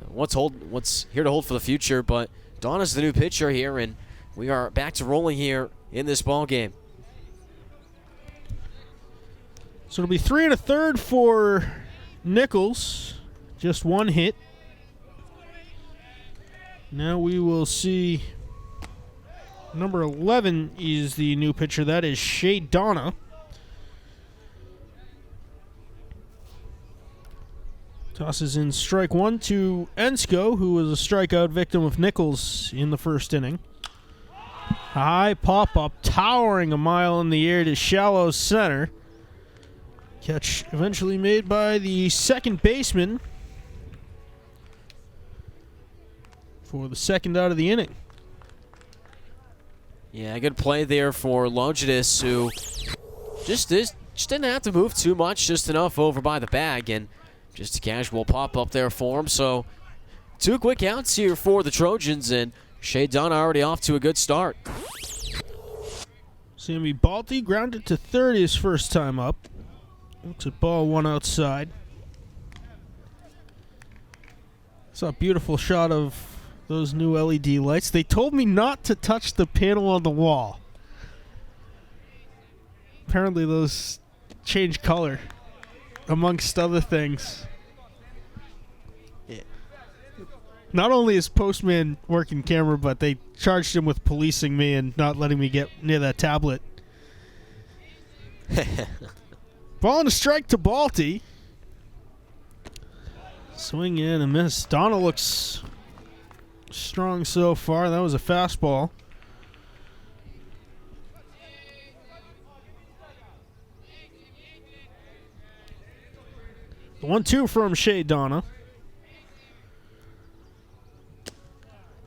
what's here to hold for the future. But Donna's the new pitcher here, and we are back to rolling here in this ball game. So it'll be 3 1/3 for Nichols, just 1 hit. Now we will see number 11 is the new pitcher. That is Shea Donna. Tosses in strike one to Ensko, who was a strikeout victim of Nichols in the first inning. High pop-up, towering a mile in the air to shallow center. Catch eventually made by the second baseman for the second out of the inning. Yeah, good play there for Longinus, who just didn't have to move too much, just enough over by the bag, and just a casual pop-up there for him. So 2 quick outs here for the Trojans, and Shea Dunn already off to a good start. Sammy Balti grounded to third his first time up. Looks at ball one outside. Saw a beautiful shot of those new LED lights. They told me not to touch the panel on the wall. Apparently those change color, amongst other things. Yeah. Not only is Postman working camera, but they charged him with policing me and not letting me get near that tablet. Ball and a strike to Balti. Swing in and miss. Donna looks strong so far. That was a fastball. The 1-2 from Shea Donna.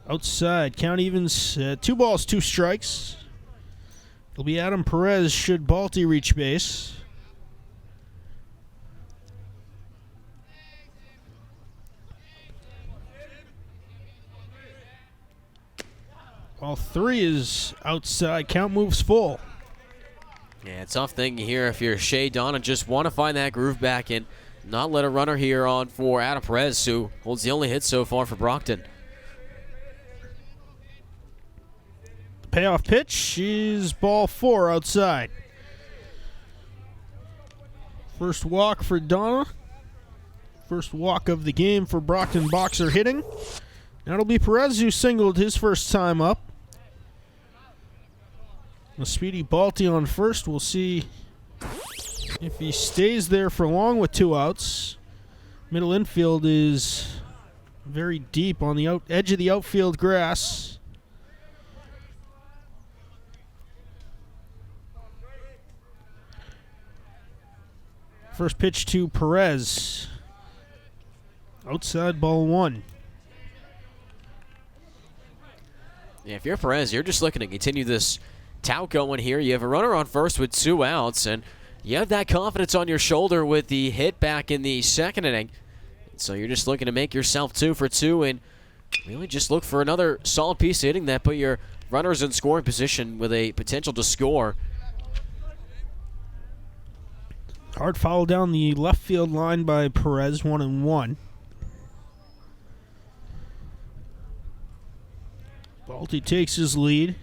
Outside, count evens 2 balls, 2 strikes. It'll be Adam Perez should Balti reach base. Ball 3 is outside, count moves full. Yeah, tough thing here if you're Shea Dunn and just want to find that groove back and not let a runner here on for Adam Perez, who holds the only hit so far for Brockton. The payoff pitch is ball 4 outside. First walk for Donna. First walk of the game for Brockton boxer hitting. That'll be Perez who singled his first time up. A speedy Balti on first. We'll see if he stays there for long with 2 outs. Middle infield is very deep on the edge of the outfield grass. First pitch to Perez. Outside, ball 1. Yeah, if you're Perez, you're just looking to continue this tout going here. You have a runner on first with 2 outs, and you have that confidence on your shoulder with the hit back in the second inning. So you're just looking to make yourself 2 for 2 and really just look for another solid piece of hitting that put your runners in scoring position with a potential to score. Hard foul down the left field line by Perez, 1-1. Balti takes his lead.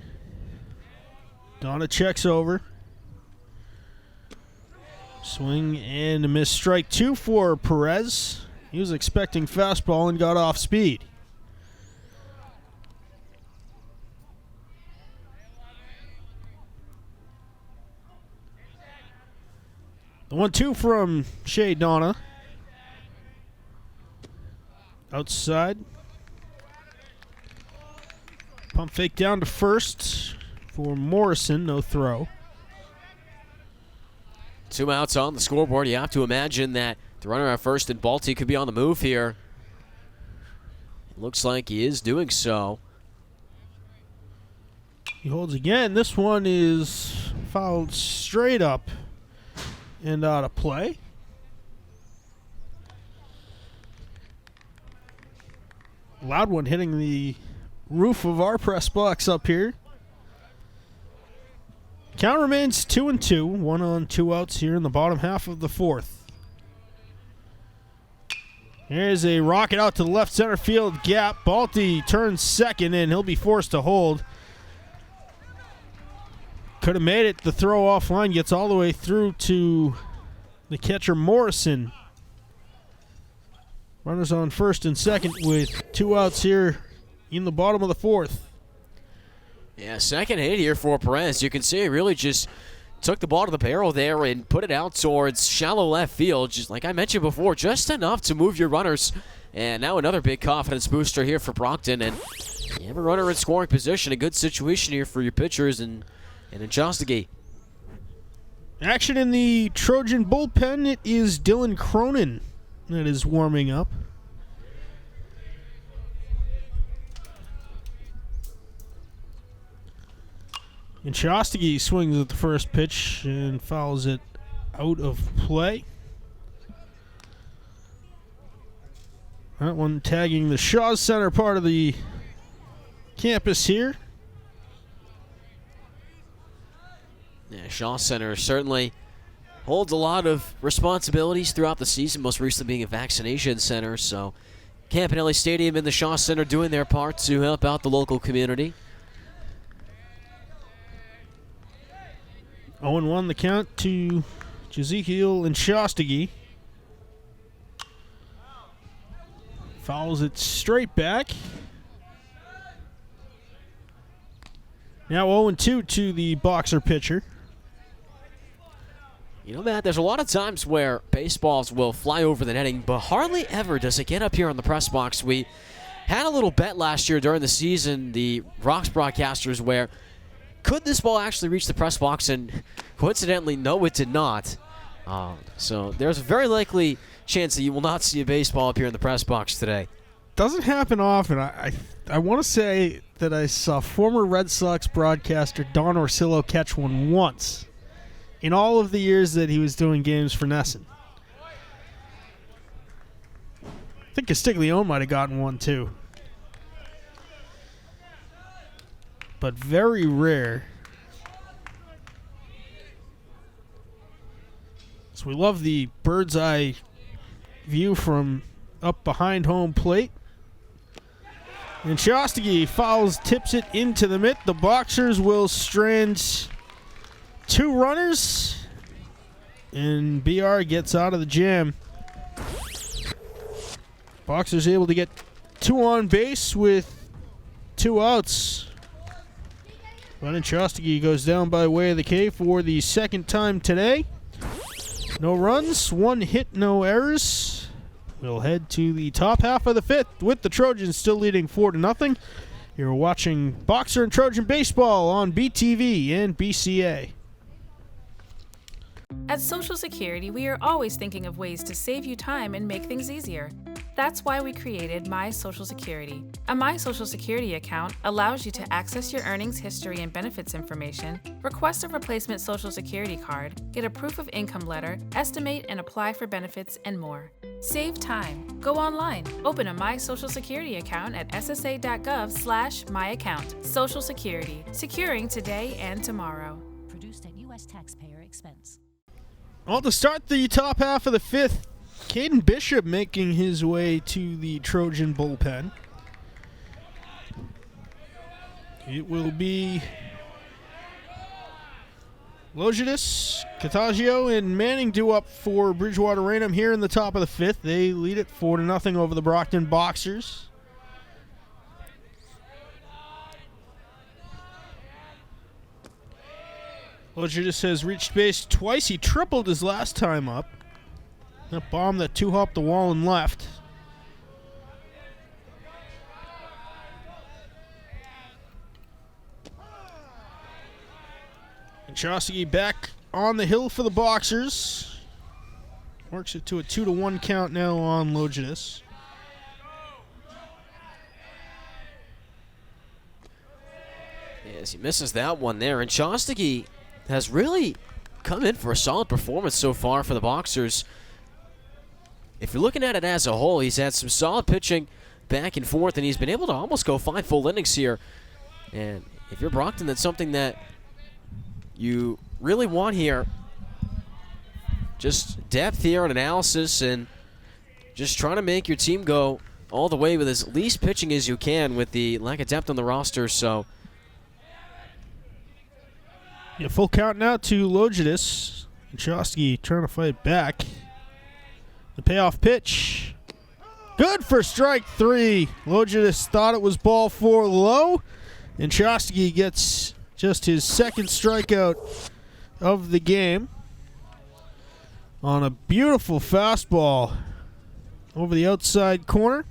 Donna checks over. Swing and a miss. Strike 2 for Perez. He was expecting fastball and got off speed. The 1-2 from Shea Donna. Outside. Pump fake down to first for Morrison. No throw. 2 outs on the scoreboard. You have to imagine that the runner at first and Balti could be on the move here. It looks like he is doing so. He holds again. This one is fouled straight up and out of play. Loud one hitting the roof of our press box up here. Count remains 2-2. 1 on 2 outs here in the bottom half of the 4th. Here's a rocket out to the left center field gap. Balti turns second and he'll be forced to hold. Could have made it. The throw offline gets all the way through to the catcher Morrison. Runners on first and second with 2 outs here in the bottom of the 4th. Yeah, second hit here for Perez. You can see he really just took the ball to the barrel there and put it out towards shallow left field. Just like I mentioned before, just enough to move your runners. And now another big confidence booster here for Brockton. And you have a runner in scoring position. A good situation here for your pitchers and in Chastagi. Action in the Trojan bullpen. It is Dylan Cronin that is warming up. And Chastagi swings at the first pitch and fouls it out of play. That one tagging the Shaw Center part of the campus here. Yeah, Shaw Center certainly holds a lot of responsibilities throughout the season, most recently being a vaccination center. So Campanelli Stadium and the Shaw Center doing their part to help out the local community. 0-1 the count to Jezekiel and Chastagi. Fouls it straight back. Now 0-2 to the Boxer pitcher. You know, Matt, there's a lot of times where baseballs will fly over the netting, but hardly ever does it get up here on the press box. We had a little bet last year during the season, the Rocks broadcasters, where could this ball actually reach the press box? And coincidentally, no, it did not. So there's a very likely chance that you will not see a baseball up here in the press box today. Doesn't happen often. I want to say that I saw former Red Sox broadcaster Don Orsillo catch one once in all of the years that he was doing games for Nesson. I think Castiglione might have gotten one too. But very rare. So we love the bird's eye view from up behind home plate. And Chastagi fouls, tips it into the mitt. The Boxers will strand two runners. And BR gets out of the jam. Boxers able to get two on base with two outs. But Chastagi goes down by way of the K for the second time today. No runs, one hit, no errors. We'll head to the top half of the fifth with the Trojans still leading 4-0. You're watching Boxer and Trojan baseball on BTV and BCA. At Social Security, we are always thinking of ways to save you time and make things easier. That's why we created My Social Security. A My Social Security account allows you to access your earnings history and benefits information, request a replacement Social Security card, get a proof of income letter, estimate and apply for benefits, and more. Save time. Go online. Open a My Social Security account at ssa.gov/myaccount. Social Security. Securing today and tomorrow. Produced at U.S. taxpayer expense. Well, to start the top half of the fifth, Caden Bishop making his way to the Trojan bullpen. It will be Logitis, Genetasio, and Manning due up for Bridgewater Raynham here in the top of the fifth. They lead it 4-0 over the Brockton Boxers. Logitis has reached base twice. He tripled his last time up. That bomb that two-hopped the wall and left. And Chastagi back on the hill for the Boxers. Works it to a 2-1 count now on Logitis. Yes, he misses that one there. And Chastagi has really come in for a solid performance so far for the Boxers. If you're looking at it as a whole, he's had some solid pitching back and forth, and he's been able to almost go 5 full innings here. And if you're Brockton, that's something that you really want here. Just depth here and analysis, and just trying to make your team go all the way with as least pitching as you can with the lack of depth on the roster. So yeah, full count now to Logitis. And Chastagi trying to fight back. The payoff pitch. Good for strike 3. Logitis thought it was ball 4 low. And Chastagi gets just his second strikeout of the game on a beautiful fastball over the outside corner.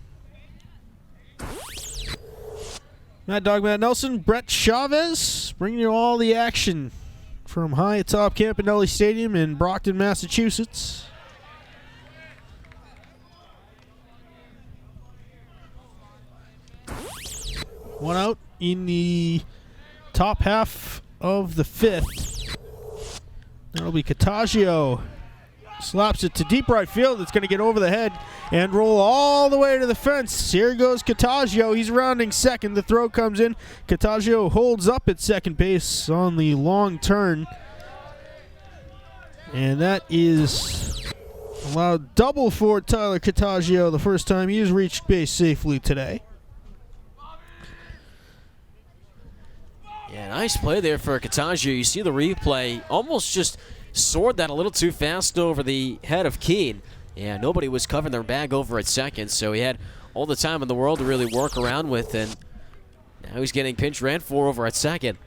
Mad Dog Matt Nelson, Brett Chavez, bringing you all the action from high atop Campanelli Stadium in Brockton, Massachusetts. One out in the top half of the fifth. That'll be Genetasio. Slaps it to deep right field. It's going to get over the head and roll all the way to the fence. Here goes Genetasio. He's rounding second. The throw comes in. Genetasio holds up at second base on the long turn. And that is allowed double for Tyler Genetasio the first time he has reached base safely today. Yeah, nice play there for Genetasio. You see the replay, almost just soared that a little too fast over the head of Keene. Yeah, nobody was covering their bag over at second, so he had all the time in the world to really work around with, and now he's getting pinch ran for over at second.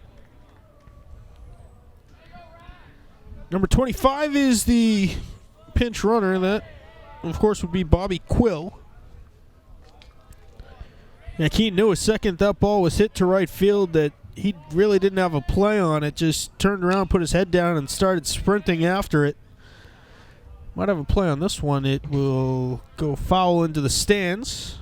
Number 25 is the pinch runner. That, of course, would be Bobby Quill. Yeah, Keene knew a second that ball was hit to right field that he really didn't have a play on it. Just turned around, put his head down, and started sprinting after it. Might have a play on this one. It will go foul into the stands.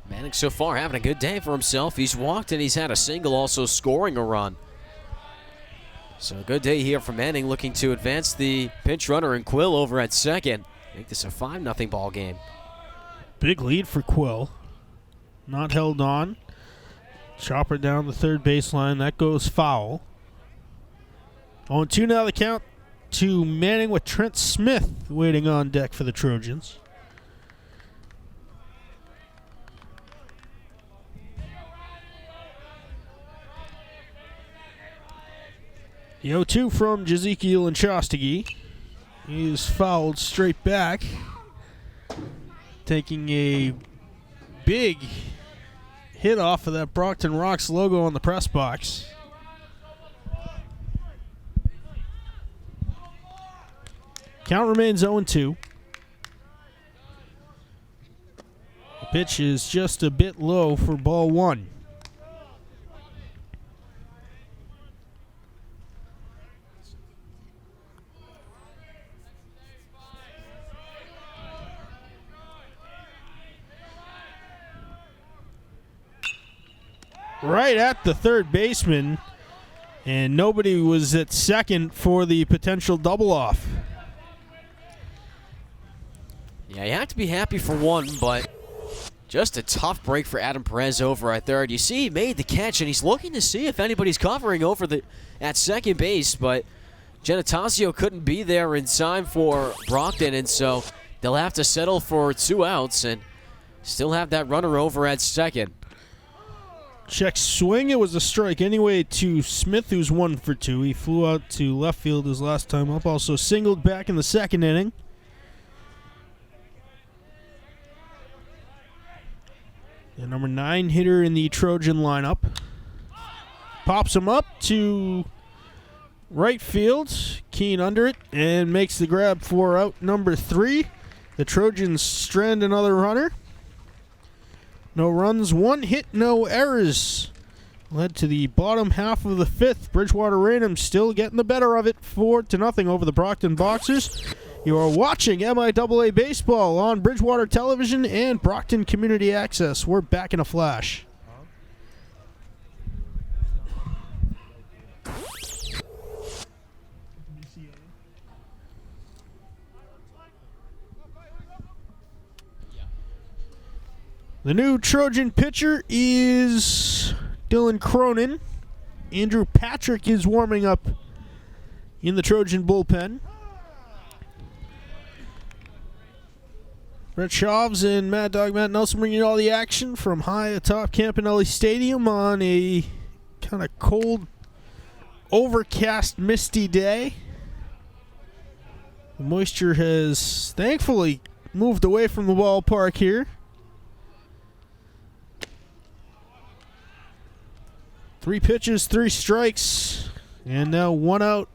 Manning so far having a good day for himself. He's walked and he's had a single, also scoring a run. So a good day here for Manning, looking to advance the pinch runner and Quill over at second. Make this a 5-0 ball game. Big lead for Quill. Not held on. Chopper down the third baseline. That goes foul. 0-2 now the count to Manning with Trent Smith waiting on deck for the Trojans. The 0-2 from Jezekiel and Chastigi. He is fouled straight back. Taking a big hit off of that Brockton Rocks logo on the press box. Count remains 0-2. The pitch is just a bit low for ball one. Right at the third baseman, and nobody was at second for the potential double off. Yeah, you have to be happy for one, but just a tough break for Adam Perez over at third. You see he made the catch, and he's looking to see if anybody's covering over at second base, but Genetasio couldn't be there in time for Brockton, and so they'll have to settle for 2 outs and still have that runner over at second. Check swing. It was a strike anyway to Smith, who's 1 for 2. He flew out to left field his last time up. Also singled back in the second inning. The number 9 hitter in the Trojan lineup. Pops him up to right field. Keene under it and makes the grab for out number 3. The Trojans strand another runner. No runs, 1 hit, no errors. Led to the bottom half of the 5th. Bridgewater Raynham still getting the better of it, 4-0 over the Brockton Boxers. You are watching MIAA Baseball on Bridgewater Television and Brockton Community Access. We're back in a flash. The new Trojan pitcher is Dylan Cronin. Andrew Patrick is warming up in the Trojan bullpen. Brett Chavez and Mad Dog Matt Nelson bringing you all the action from high atop Campanelli Stadium on a kind of cold, overcast, misty day. The moisture has thankfully moved away from the ballpark here. 3 pitches, 3 strikes, and now 1 out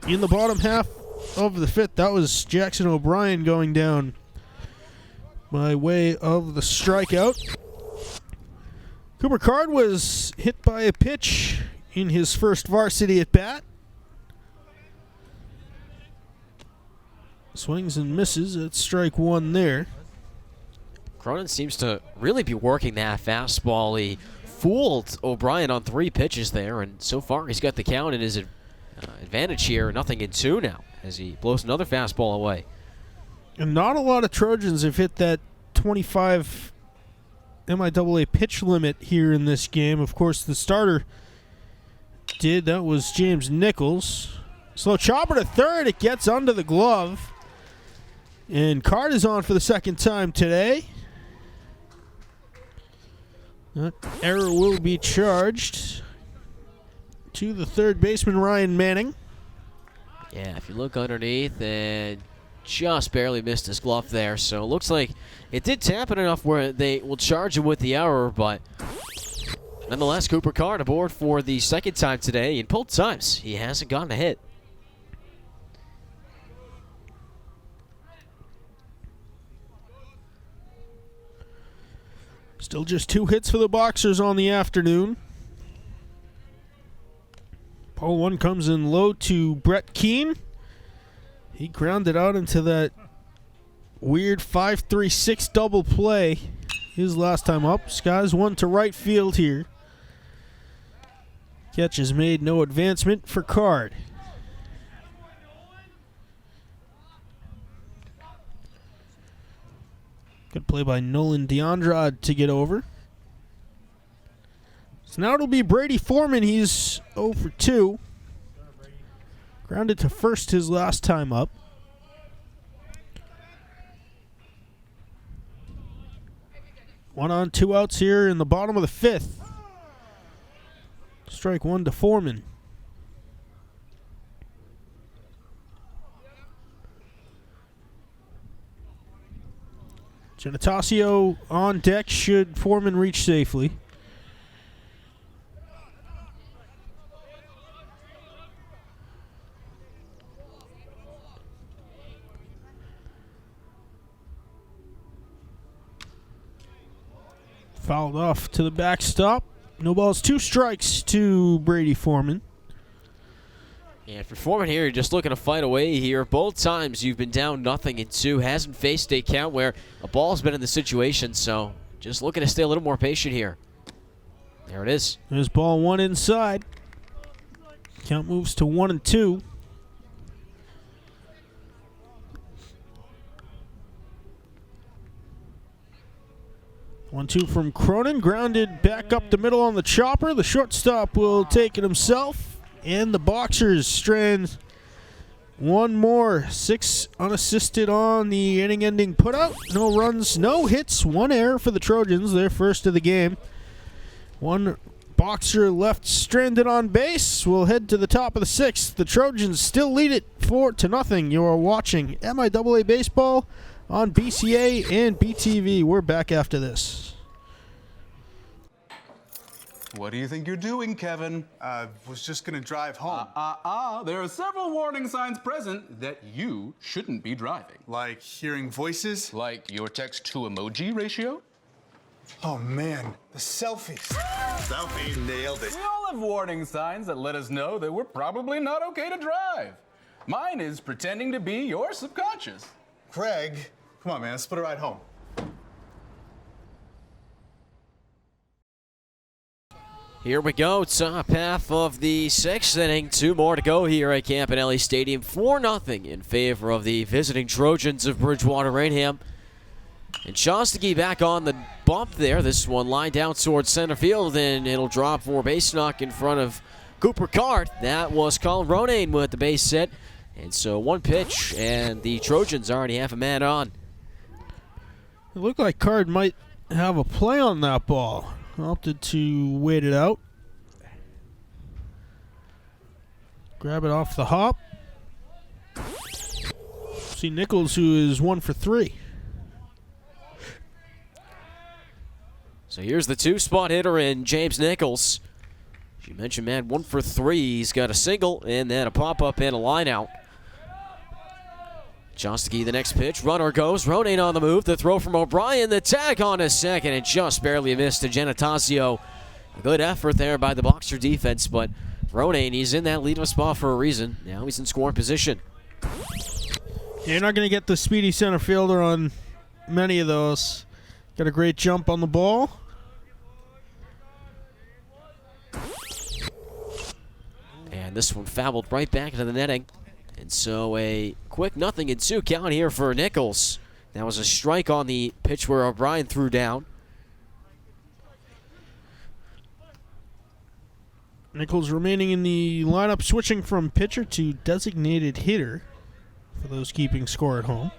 in the bottom half of the 5th. That was Jackson O'Brien going down by way of the strikeout. Cooper Card was hit by a pitch in his first varsity at bat. Swings and misses at strike 1 there. Cronin seems to really be working that fastball. He fooled O'Brien on 3 pitches there, and so far he's got the count in his advantage here. 0-2 now as he blows another fastball away. And not a lot of Trojans have hit that 25 MIAA pitch limit here in this game. Of course, the starter did. That was James Nichols. Slow chopper to third. It gets under the glove. And Card is on for the second time today. That error will be charged to the third baseman, Ryan Manning. Yeah, if you look underneath, and just barely missed his glove there. So it looks like it did tap it enough where they will charge him with the error, but nonetheless, Cooper Card aboard for the second time today. In both times, he hasn't gotten a hit. Still just 2 hits for the Boxers on the afternoon. Ball 1 comes in low to Brett Keane. He grounded out into that weird 5-3-6 double play his last time up. Skies 1 to right field here. Catch is made, no advancement for Card. Good play by Nolan DeAndrade to get over. So now it'll be Brady Foreman. He's 0 for 2. Grounded to first his last time up. One on, 2 outs here in the bottom of the 5th. Strike 1 to Foreman. Genetasio on deck should Foreman reach safely. Fouled off to the backstop. No balls, 2 strikes to Brady Foreman. And for Foreman here, you're just looking to fight away here. Both times you've been down 0-2. Hasn't faced a count where a ball's been in the situation, so just looking to stay a little more patient here. There it is. There's ball 1 inside. Count moves to 1-2. One, 2 from Cronin. Grounded back up the middle on the chopper. The shortstop will take it himself. And the Boxers strand 1 more. 6 unassisted on the inning-ending putout. No runs, no hits, 1 error for the Trojans. Their first of the game. 1 Boxer left stranded on base. We'll head to the top of the 6th. The Trojans still lead it 4-0. You are watching MIAA Baseball on BCA and BTV. We're back after this. What do you think you're doing, Kevin? Was just gonna drive home. There are several warning signs present that you shouldn't be driving. Like hearing voices? Like your text-to-emoji ratio? Oh man, the selfies. Selfies, nailed it. We all have warning signs that let us know that we're probably not okay to drive. Mine is pretending to be your subconscious. Craig, come on man, let's split a ride home. Here we go, top half of the 6th inning. 2 more to go here at Campanelli Stadium. 4-0 in favor of the visiting Trojans of Bridgewater Rainham. And Shostakey back on the bump there. This one lined down towards center field, and it'll drop for base knock in front of Cooper Card. That was Colin Ronayne with the base hit. And so 1 pitch, and the Trojans already have a man on. It looked like Card might have a play on that ball. Opted to wait it out. Grab it off the hop. See Nichols, who is 1 for 3. So here's the 2-spot hitter in James Nichols. As you mentioned, man, 1 for 3. He's got a single and then a pop-up and a line-out. Jostke, the next pitch. Runner goes. Ronayne on the move. The throw from O'Brien. The tag on a second and just barely missed to Genetasio. A good effort there by the Boxer defense, but Ronayne, he's in that leadoff spot for a reason. Now he's in scoring position. Yeah, you're not going to get the speedy center fielder on many of those. Got a great jump on the ball. And this one fouled right back into the netting. And so a quick 0-2 count here for Nichols. That was a strike on the pitch where O'Brien threw down. Nichols remaining in the lineup, switching from pitcher to designated hitter for those keeping score at home.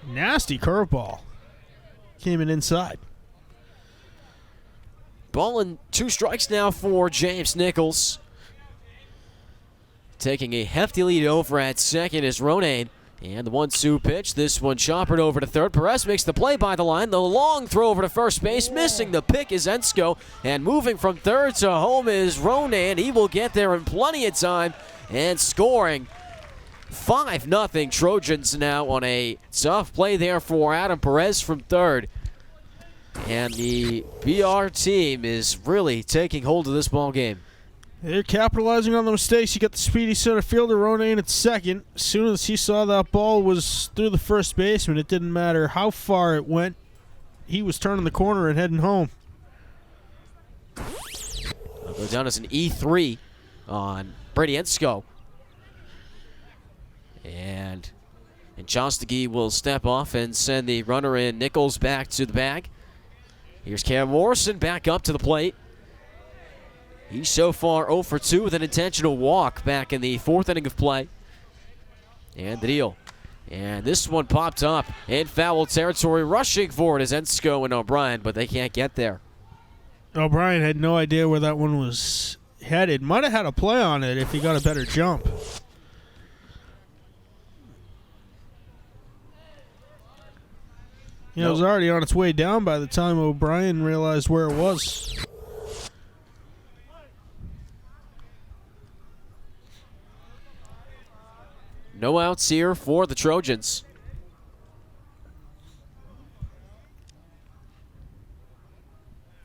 Nasty curveball. Came in inside. Ball and 2 strikes now for James Nichols. Taking a hefty lead over at second is Ronayne. And the 1-2 pitch. This one choppered over to third. Perez makes the play by the line. The long throw over to first base. Missing the pick is Ensko. And moving from third to home is Ronayne. He will get there in plenty of time. And scoring 5-0 Trojans now on a tough play there for Adam Perez from third. And the BR team is really taking hold of this ball game. They're capitalizing on the mistakes. You got the speedy center fielder, Ronayne, at second. As soon as he saw that ball was through the first baseman, it didn't matter how far it went. He was turning the corner and heading home. I'll go down as an E3 on Brady Ensko. And Jostke will step off and send the runner in Nichols back to the bag. Here's Cam Morrison back up to the plate. He's so far 0 for 2 with an intentional walk back in the 4th inning of play. And the deal. And this one popped up in foul territory. Rushing for it is Ensko and O'Brien, but they can't get there. O'Brien had no idea where that one was headed. Might have had a play on it if he got a better jump. It was already on its way down by the time O'Brien realized where it was. No outs here for the Trojans.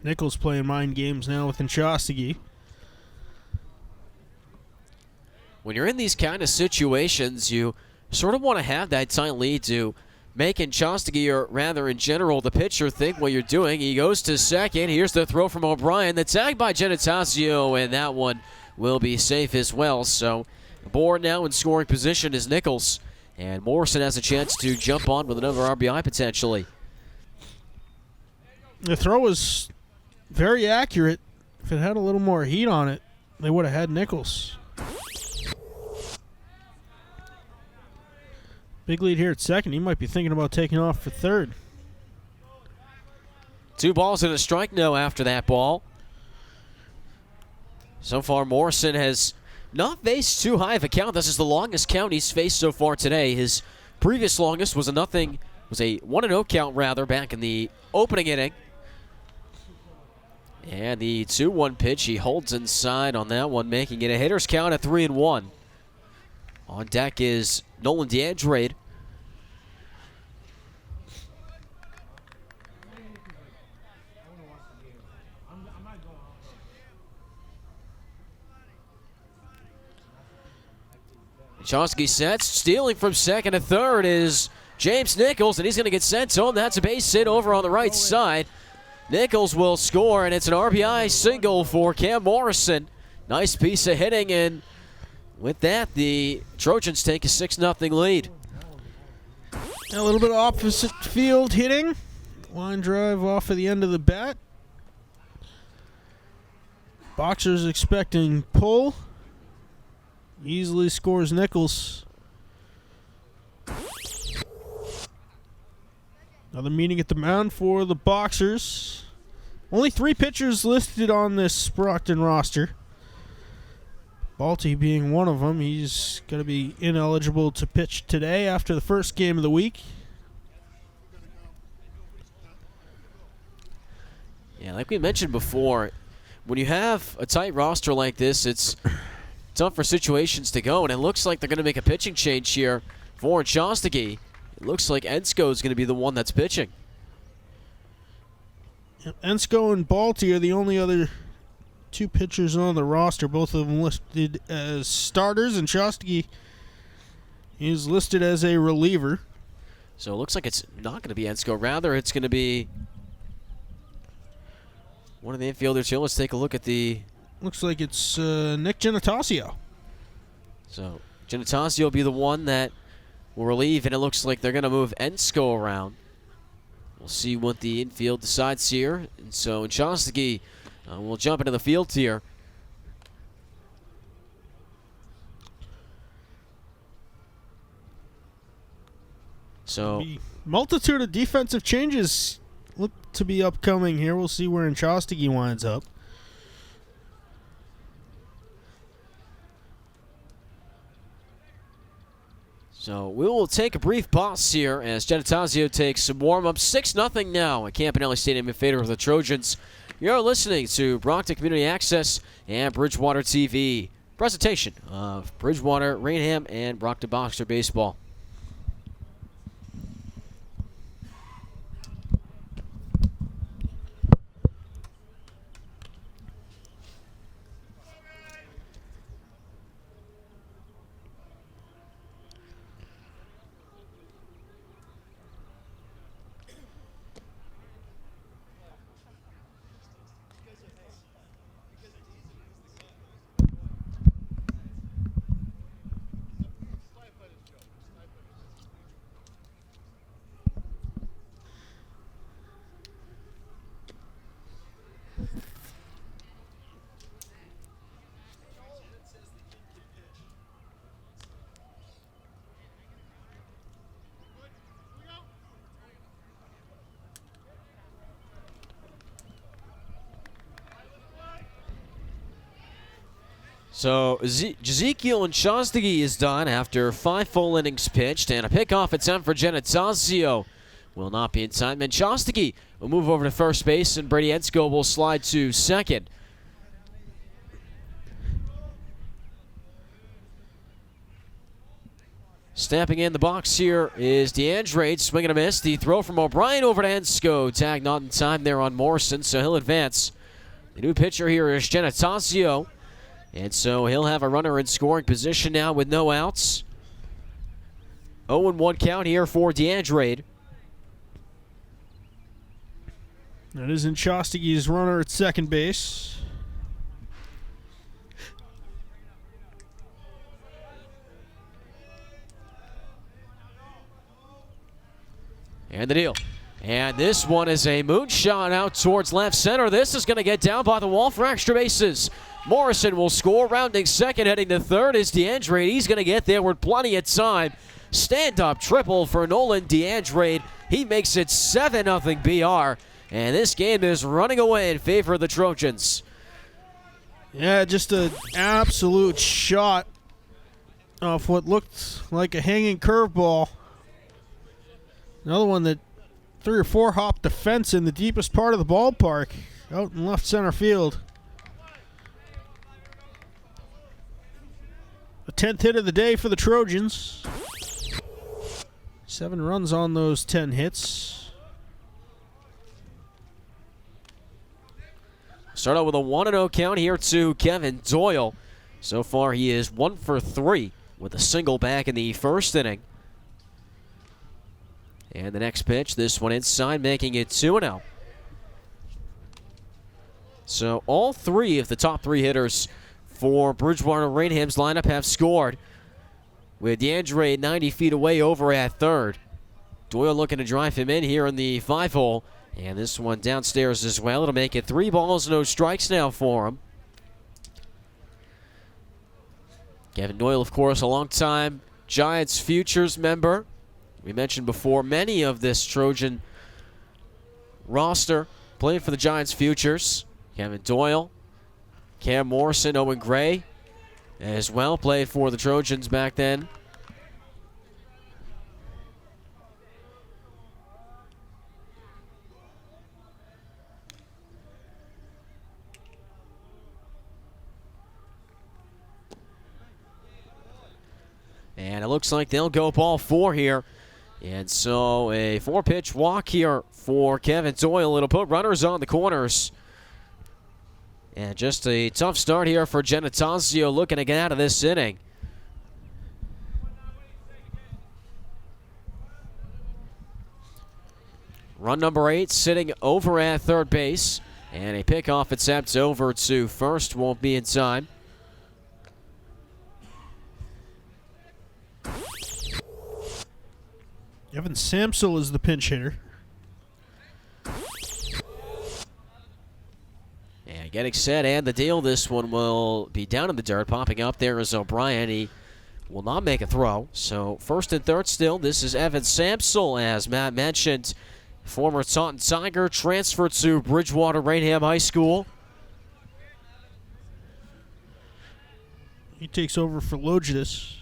Nichols playing mind games now with Jostke. When you're in these kind of situations, you sort of want to have that tight lead to make Jostke, or rather in general the pitcher, think what you're doing. He goes to second. Here's the throw from O'Brien. The tag by Genetasio, and that one will be safe as well. So aboard now in scoring position is Nichols. And Morrison has a chance to jump on with another RBI potentially. The throw was very accurate. If it had a little more heat on it, they would have had Nichols. Big lead here at second. He might be thinking about taking off for third. 2 balls and a strike now after that ball. So far, Morrison has not faced too high of a count. This is the longest count he's faced so far today. His previous longest was a 1-0 count rather back in the opening inning. And the 2-1 pitch, he holds inside on that one, making it a hitter's count at 3-1. On deck is Nolan DeAndrade. Jostke sets, stealing from second to third is James Nichols, and he's going to get sent home. That's a base hit over on the right side. Nichols will score, and it's an RBI single for Cam Morrison. Nice piece of hitting, and with that, the Trojans take a 6-0 lead. A little bit of opposite field hitting. Line drive off of the end of the bat. Boxer's expecting pull. Easily scores Nichols. Another meeting at the mound for the Boxers. Only 3 pitchers listed on this Brockton roster. Balti being one of them. He's going to be ineligible to pitch today after the first game of the week. Yeah, like we mentioned before, when you have a tight roster like this, it's tough for situations to go, and it looks like they're going to make a pitching change here for Shostaki. It looks like Ensko is going to be the one that's pitching. Ensko and Balti are the only other two pitchers on the roster, both of them listed as starters, and Shostaki is listed as a reliever. So it looks like it's not going to be Ensko. Rather, it's going to be one of the infielders here. Let's take a look at the... Looks like it's Nick Genetasio. So Genetasio will be the one that will relieve, and it looks like they're going to move Ensko around. We'll see what the infield decides here. And so Shostaki will jump into the field here. So multitude of defensive changes look to be upcoming here. We'll see where Shostaki winds up. So we will take a brief pause here as Genetasio takes some warm-ups. 6-0 now at Campanelli Stadium in favor of the Trojans. You're listening to Brockton Community Access and Bridgewater TV. Presentation of Bridgewater, Rainham, and Brockton Boxer Baseball. So Ezekiel and Shostaki is done after 5 full innings pitched, and a pickoff attempt for Genetasio will not be in time. And Shostaki will move over to first base, and Brady Ensko will slide to second. Stepping in the box here is DeAndre, swinging a miss. The throw from O'Brien over to Ensko. Tag not in time there on Morrison, so he'll advance. The new pitcher here is Genetasio. And so he'll have a runner in scoring position now with no outs. 0-1 count here for DeAndre. That isn't Shostaki's runner at second base. And the deal. And this one is a moonshot out towards left center. This is going to get down by the wall for extra bases. Morrison will score. Rounding second, heading to third is DeAndre. He's going to get there with plenty of time. Stand-up triple for Nolan DeAndre. He makes it 7-0 BR. And this game is running away in favor of the Trojans. Yeah, just an absolute shot off what looked like a hanging curveball. Another one that 3 or 4 hopped the fence in the deepest part of the ballpark, out in left center field. The 10th hit of the day for the Trojans. 7 runs on those 10 hits. Start out with a 1-0 count here to Kevin Doyle. So far he is 1 for 3 with a single back in the first inning. And the next pitch, this one inside, making it 2-0. So all 3 of the top 3 hitters for Bridgewater Rainham's lineup have scored, with DeAndre 90 feet away over at third. Doyle looking to drive him in here in the 5-hole. And this one downstairs as well. It'll make it 3 balls, no strikes now for him. Kevin Doyle, of course, a long-time Giants Futures member. We mentioned before, many of this Trojan roster playing for the Giants Futures. Kevin Doyle, Cam Morrison, Owen Gray as well played for the Trojans back then. And it looks like they'll go ball 4 here. And so a 4-pitch walk here for Kevin Doyle. It'll put runners on the corners. And just a tough start here for Genetasio looking to get out of this inning. Run number 8 sitting over at third base. And a pickoff attempt over to first won't be in time. Evan Samsel is the pinch hitter. And getting set and the deal. This one will be down in the dirt. Popping up there is O'Brien. He will not make a throw. So first and third still. This is Evan Samsel, as Matt mentioned. Former Taunton Tiger, transferred to Bridgewater Rainham High School. He takes over for Logidus.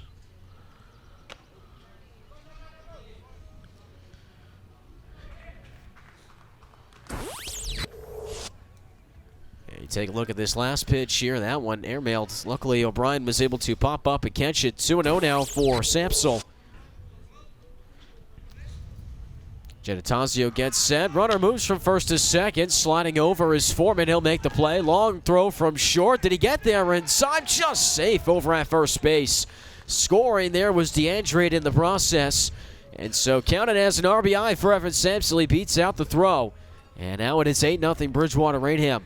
You take a look at this last pitch here. That one airmailed. Luckily, O'Brien was able to pop up and catch it. 2-0 now for Samsel. Genetasio gets set. Runner moves from first to second. Sliding over is Foreman. He'll make the play. Long throw from short. Did he get there in time? Just safe over at first base. Scoring there was DeAndre in the process. And so counted as an RBI for Evan Samsel. He beats out the throw. And now it is 8-0 Bridgewater Rainham.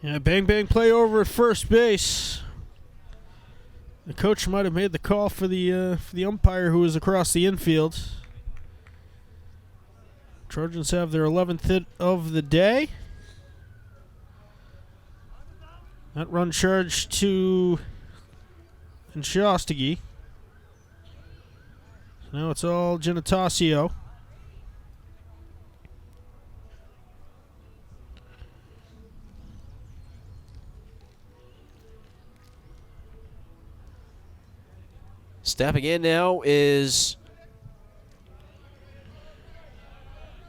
Yeah, bang bang play over at first base. The coach might have made the call for the umpire who was across the infield. Trojans have their 11th hit of the day. That run charged to Shostigi. So now it's all Genetasio. Stepping in now is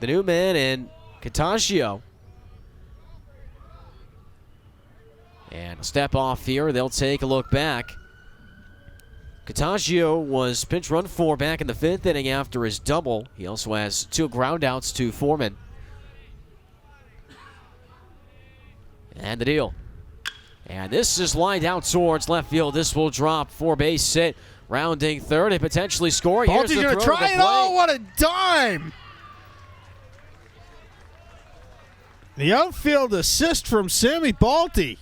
the new man and Genetasio. And a step off here. They'll take a look back. Genetasio was pinch run 4 back in the 5th inning after his double. He also has 2 groundouts to Foreman. And the deal. And this is lined out towards left field. This will drop 4-base hit. Rounding third and potentially scoring. Balti's going to try it. Oh, what a dime! The outfield assist from Sammy Balti.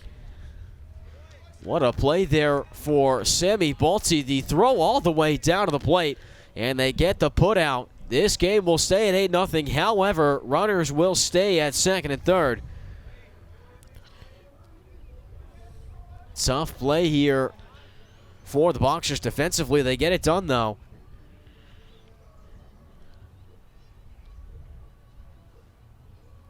What a play there for Sammy Balti. The throw all the way down to the plate, and they get the put out. This game will stay at 8-0. However, runners will stay at second and third. Tough play here for the Boxers defensively. They get it done, though.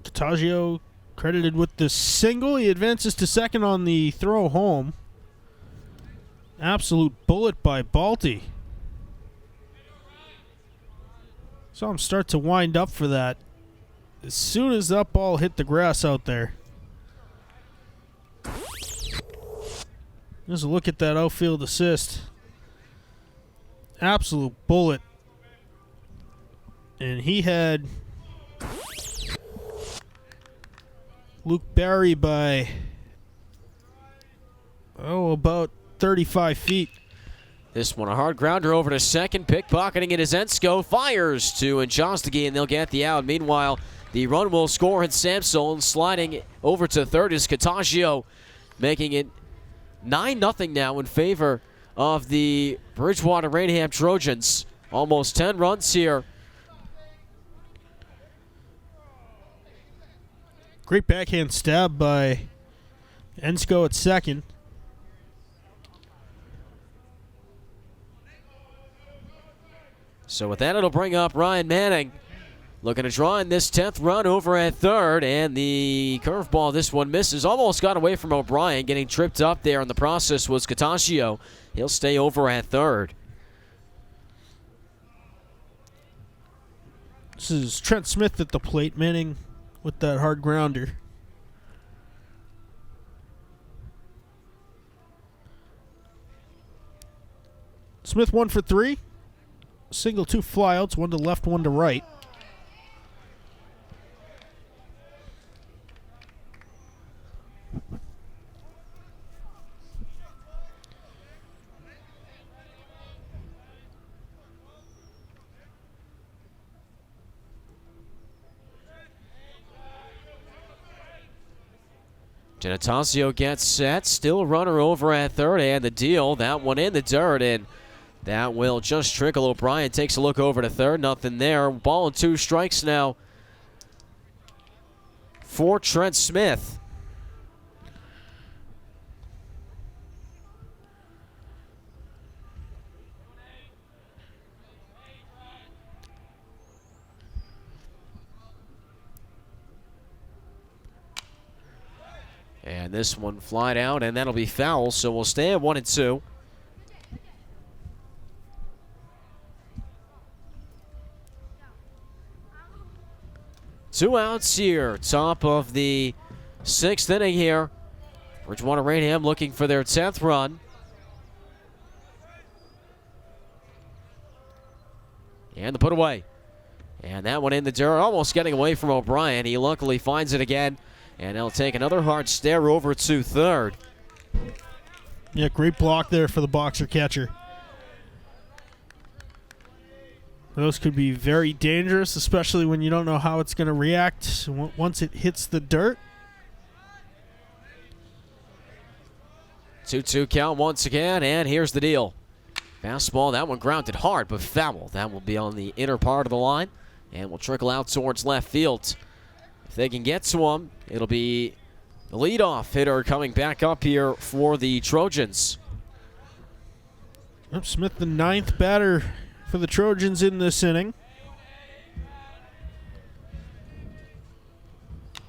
Genetasio credited with the single. He advances to second on the throw home. Absolute bullet by Balti. Saw him start to wind up for that as soon as that ball hit the grass out there. Just look at that outfield assist. Absolute bullet. And he had Luke Barry by, about 35 feet. This one a hard grounder over to second. Pickpocketing it is Ensko. Fires to Njostigi, and they'll get the out. Meanwhile, the run will score in Samsel. Sliding over to third is Genetasio, making it 9-0 now in favor of the Bridgewater Rainham Trojans. Almost 10 runs here. Great backhand stab by Ensko at second. So with that, it'll bring up Ryan Manning. Looking to draw in this 10th run over at third, and the curveball, this one misses. Almost got away from O'Brien. Getting tripped up there in the process was Genetasio. He'll stay over at third. This is Trent Smith at the plate. Manning with that hard grounder. Smith 1 for 3. Single, 2 flyouts, 1 to left, 1 to right. Genetasio gets set, still a runner over at third, and the deal, that one in the dirt, and that will just trickle. O'Brien takes a look over to third, nothing there. Ball and 2 strikes now for Trent Smith. And this one flied out, and that'll be foul, so we'll stay at 1 and 2. Two outs here, top of the 6th inning here. Bridgewater Rainham looking for their 10th run. And the put away. And that one in the dirt, almost getting away from O'Brien. He luckily finds it again. And he'll take another hard stare over to third. Yeah, great block there for the boxer catcher. Those could be very dangerous, especially when you don't know how it's going to react once it hits the dirt. 2-2 count once again, and here's the deal. Fastball, that one grounded hard, but foul. That will be on the inner part of the line, and will trickle out towards left field. If they can get to him, it'll be the leadoff hitter coming back up here for the Trojans. Smith, the 9th batter for the Trojans in this inning.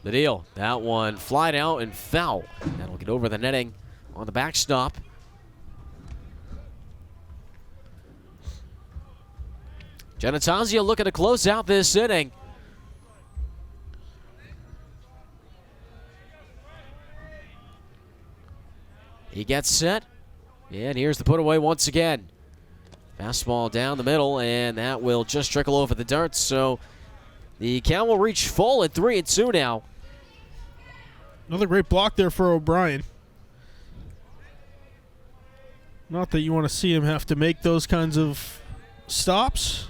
The deal. That one flied out and foul. That'll get over the netting on the backstop. Genetasio looking to close out this inning. He gets set, and here's the put away once again. Fastball down the middle, and that will just trickle over the dirt. So the count will reach full at 3 and 2 now. Another great block there for O'Brien. Not that you want to see him have to make those kinds of stops,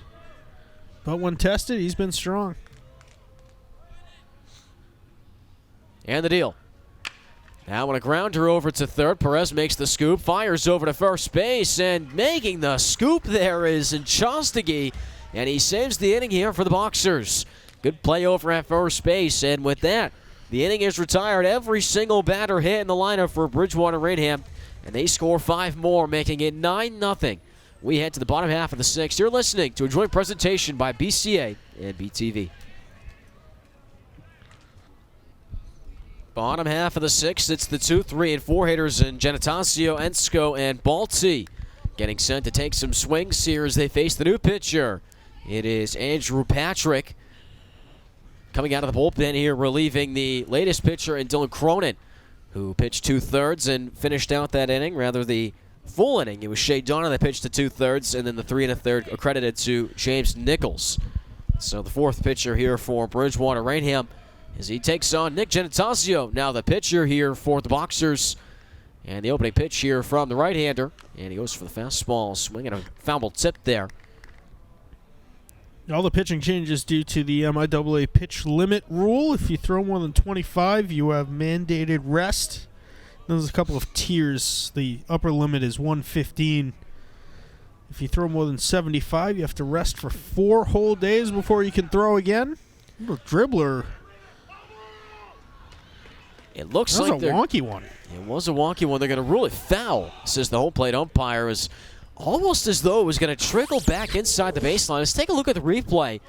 but when tested, he's been strong. And the deal. That one a grounder over to third. Perez makes the scoop, fires over to first base, and making the scoop there is Chastagi, and he saves the inning here for the Boxers. Good play over at first base, and with that, the inning is retired. Every single batter hit in the lineup for Bridgewater Rainham, and they score 5 more, making it 9-0. We head to the bottom half of the 6th. You're listening to a joint presentation by BCA and BTV. Bottom half of the 6th, it's the 2, 3, and 4 hitters in Genetasio, Ensko, and Balti. Getting sent to take some swings here as they face the new pitcher. It is Andrew Patrick coming out of the bullpen here, relieving the latest pitcher in Dylan Cronin, who pitched 2/3 and finished out that inning, rather the full inning. It was Shea Donna that pitched the 2/3, and then the 3 1/3 accredited to James Nichols. So the 4th pitcher here for Bridgewater Rainham, as he takes on Nick Genetasio, now the pitcher here for the Boxers. And the opening pitch here from the right-hander. And he goes for the fastball, swinging a foul ball tip there. All the pitching changes due to the MIAA pitch limit rule. If you throw more than 25, you have mandated rest. There's a couple of tiers. The upper limit is 115. If you throw more than 75, you have to rest for 4 whole days before you can throw again. Little dribbler. It looks that like was a wonky one. It was a wonky one. They're going to rule it foul, says the home plate umpire. Is almost as though it was going to trickle back inside the baseline. Let's take a look at the replay.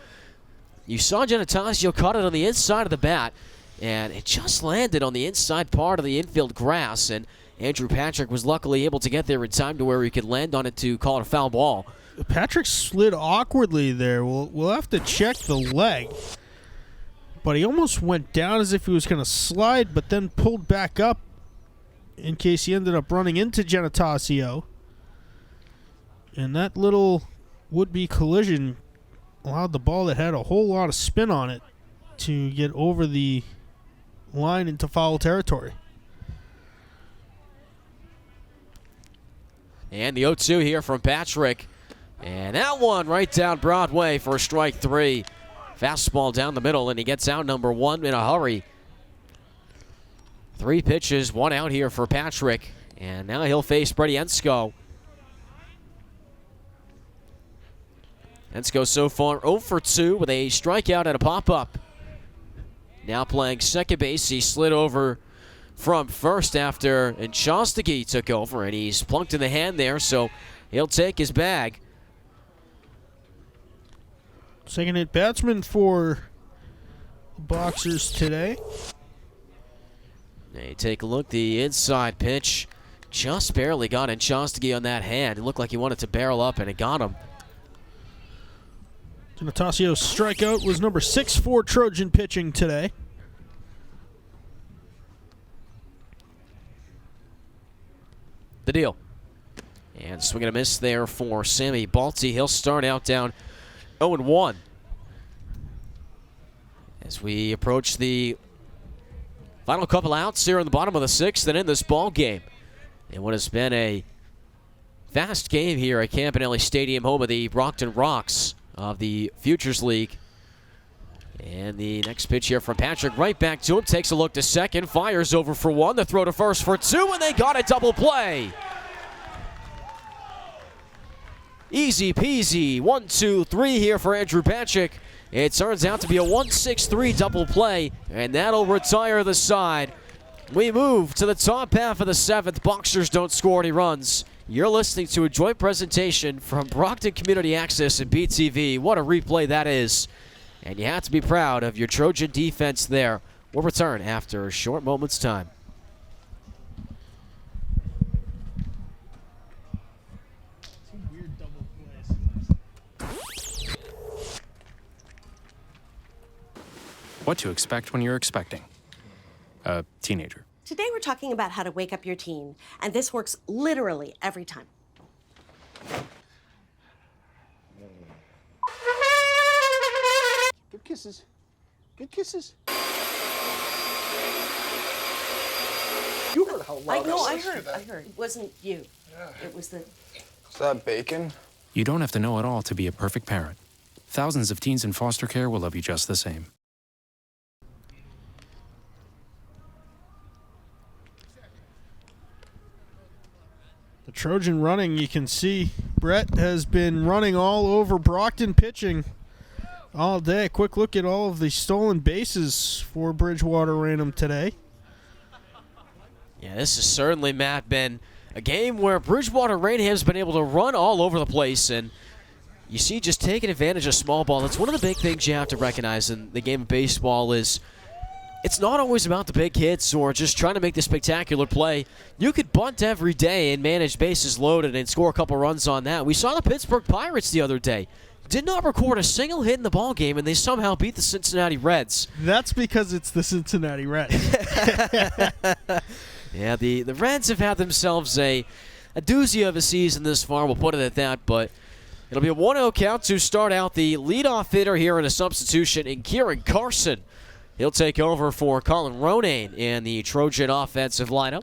You saw Genetasio caught it on the inside of the bat, and it just landed on the inside part of the infield grass, and Andrew Patrick was luckily able to get there in time to where he could land on it to call it a foul ball. Patrick slid awkwardly there. We'll have to check the leg. But he almost went down as if he was going to slide, but then pulled back up in case he ended up running into Genetasio. And that little would-be collision allowed the ball that had a whole lot of spin on it to get over the line into foul territory. And the 0-2 here from Patrick. And that one right down Broadway for strike 3. Fastball down the middle, and he gets out number 1 in a hurry. 3 pitches, 1 out here for Patrick. And now he'll face Brady Ensko. Ensko so far 0 for 2 with a strikeout and a pop-up. Now playing second base. He slid over from first after Enchostagi took over, and he's plunked in the hand there, so he'll take his bag. Second hit batsman for the Boxers today. Now you take a look, the inside pitch just barely got Enchostagi on that hand. It looked like he wanted to barrel up, and it got him. Genetasio's strikeout was number 6 for Trojan pitching today. The deal. And swing and a miss there for Sammy Balti. He'll start out down 0-1. As we approach the final couple outs here in the bottom of the 6th and in this ball game. And what has been a fast game here at Campanelli Stadium, home of the Brockton Rocks of the Futures League. And the next pitch here from Patrick, right back to him, takes a look to second, fires over for 1, the throw to first for 2, and they got a double play. Easy peasy, 1, 2, 3 here for Andrew Patrick. It turns out to be a 1-6-3 double play, and that'll retire the side. We move to the top half of the 7th. Boxers don't score any runs. You're listening to a joint presentation from Brockton Community Access and BTV. What a replay that is. And you have to be proud of your Trojan defense there. We'll return after a short moment's time. What to expect when you're expecting a teenager. Today we're talking about how to wake up your teen, and this works literally every time. Good kisses. Good kisses. You heard how loud I heard. It wasn't you. Yeah. It was the... Is that bacon? You don't have to know it all to be a perfect parent. Thousands of teens in foster care will love you just the same. The Trojan running, you can see Brett has been running all over Brockton pitching all day. Quick look at all of the stolen bases for Bridgewater Raynham today. Yeah, this has certainly, Matt, been a game where Bridgewater Raynham's been able to run all over the place, and you see just taking advantage of small ball. That's one of the big things you have to recognize in the game of baseball is it's not always about the big hits or just trying to make the spectacular play. You could bunt every day and manage bases loaded and score a couple runs on that. We saw the Pittsburgh Pirates the other day. Did not record a single hit in the ball game, and they somehow beat the Cincinnati Reds. That's because it's the Cincinnati Reds. Yeah, the Reds have had themselves a doozy of a season this far. We'll put it at that, but it'll be a 1-0 count to start out. The leadoff hitter here in a substitution in Kieran Carson. He'll take over for Colin Ronayne in the Trojan offensive lineup.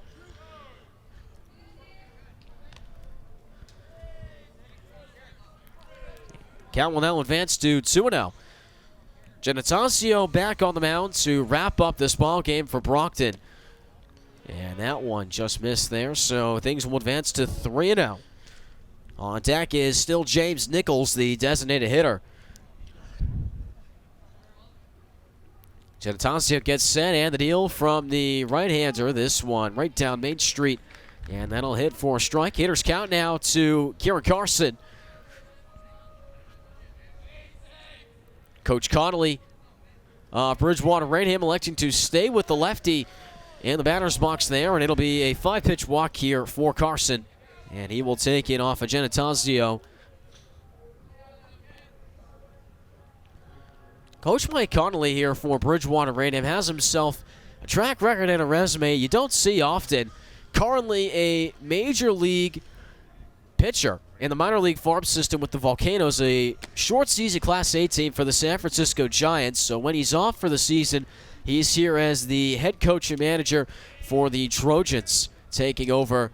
Count will now advance to 2-0. Genetasio back on the mound to wrap up this ball game for Brockton. And that one just missed there, so things will advance to 3-0. On deck is still James Nichols, the designated hitter. Genetasio gets set, and the deal from the right-hander. This one right down Main Street, and that'll hit for a strike. Hitters count now to Kieran Carson. Coach Connolly, Bridgewater Raynham electing to stay with the lefty in the batter's box there, and it'll be a 5-pitch walk here for Carson, and he will take it off of Genetasio. Coach Mike Connolly here for Bridgewater Raynham has himself a track record and a resume you don't see often. Currently a major league pitcher in the minor league farm system with the Volcanoes, a short season Class A team for the San Francisco Giants. So when he's off for the season, he's here as the head coach and manager for the Trojans, taking over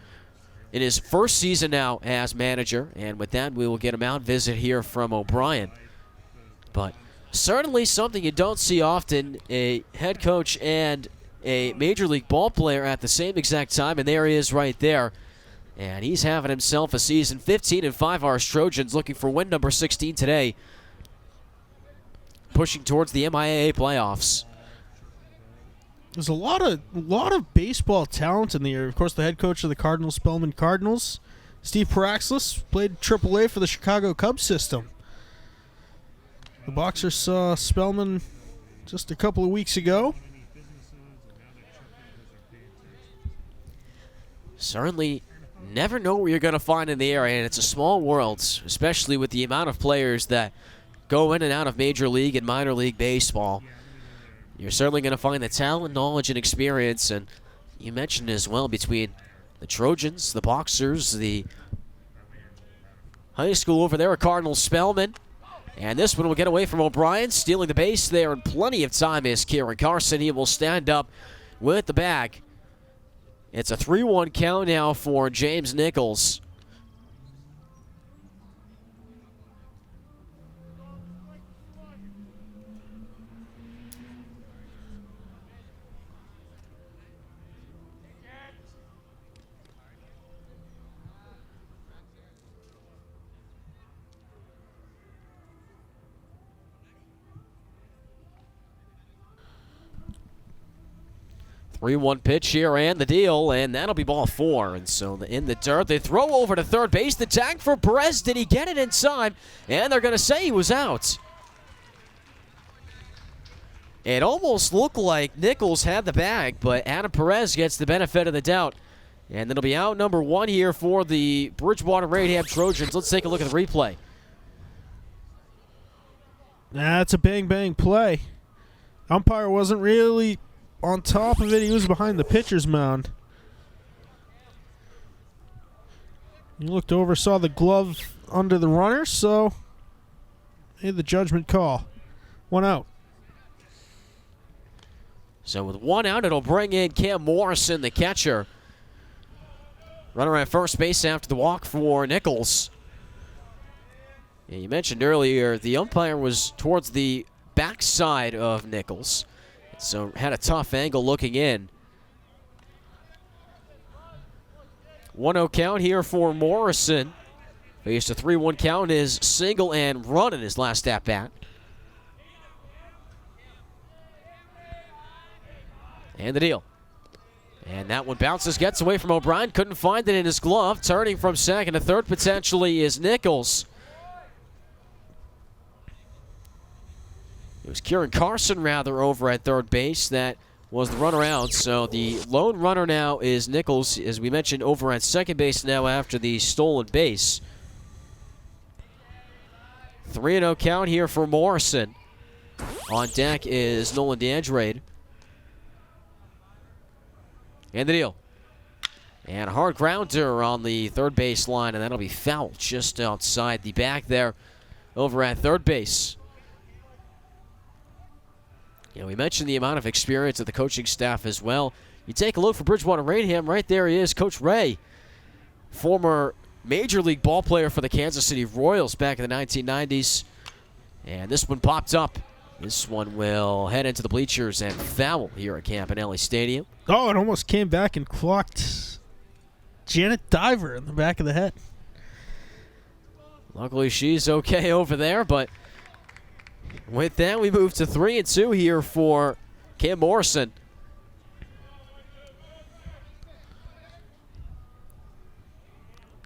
in his first season now as manager. And with that, we will get a mound visit here from O'Brien. But certainly something you don't see often, a head coach and a major league ball player at the same exact time, and there he is right there. And he's having himself a season. 15-5 our Trojans, looking for win number 16 today, pushing towards the MIAA playoffs. There's a lot of baseball talent in the area. Of course, the head coach of the Cardinals, Spellman Cardinals, Steve Paraxlis, played AAA for the Chicago Cubs system. The Boxers saw Spellman just a couple of weeks ago. Certainly never know what you're going to find in the area, and it's a small world, especially with the amount of players that go in and out of Major League and minor league baseball. You're certainly going to find the talent, knowledge, and experience, and you mentioned as well between the Trojans, the Boxers, the high school over there at Cardinal Spellman. And this one will get away from O'Brien, stealing the base there in plenty of time is Kieran Carson. He will stand up with the bag. It's a 3-1 count now for James Nichols. Three-one pitch here and the deal, and that'll be ball 4. And so in the dirt, they throw over to third base. The tag for Perez. Did he get it in time? And they're going to say he was out. It almost looked like Nichols had the bag, but Adam Perez gets the benefit of the doubt. And it'll be out number 1 here for the Bridgewater Rainham Trojans. Let's take a look at the replay. That's a bang-bang play. Umpire wasn't really on top of it. He was behind the pitcher's mound. He looked over, saw the glove under the runner, so made the judgment call. 1 out. So with 1 out, it'll bring in Cam Morrison, the catcher. Runner at first base after the walk for Nichols. And you mentioned earlier the umpire was towards the backside of Nichols, so had a tough angle looking in. 1-0 count here for Morrison. Faced a 3-1 count, is single and run in his last at-bat. And the deal. And that one bounces, gets away from O'Brien. Couldn't find it in his glove. Turning from second to third potentially is Nichols. It was Kieran Carson, rather, over at third base. That was the runner out. So the lone runner now is Nichols, as we mentioned, over at second base now after the stolen base. 3-0 count here for Morrison. On deck is Nolan DeAndrade. And the deal. And a hard grounder on the third base line, and that'll be foul just outside the back there over at third base. You know, we mentioned the amount of experience of the coaching staff as well. You take a look for Bridgewater Rainham, right there he is, Coach Ray, former Major League ball player for the Kansas City Royals back in the 1990s. And this one popped up. This one will head into the bleachers and foul here at Campanelli Stadium. Oh, it almost came back and clocked Janet Diver in the back of the head. Luckily, she's okay over there, but with that, we move to 3-2 here for Cam Morrison.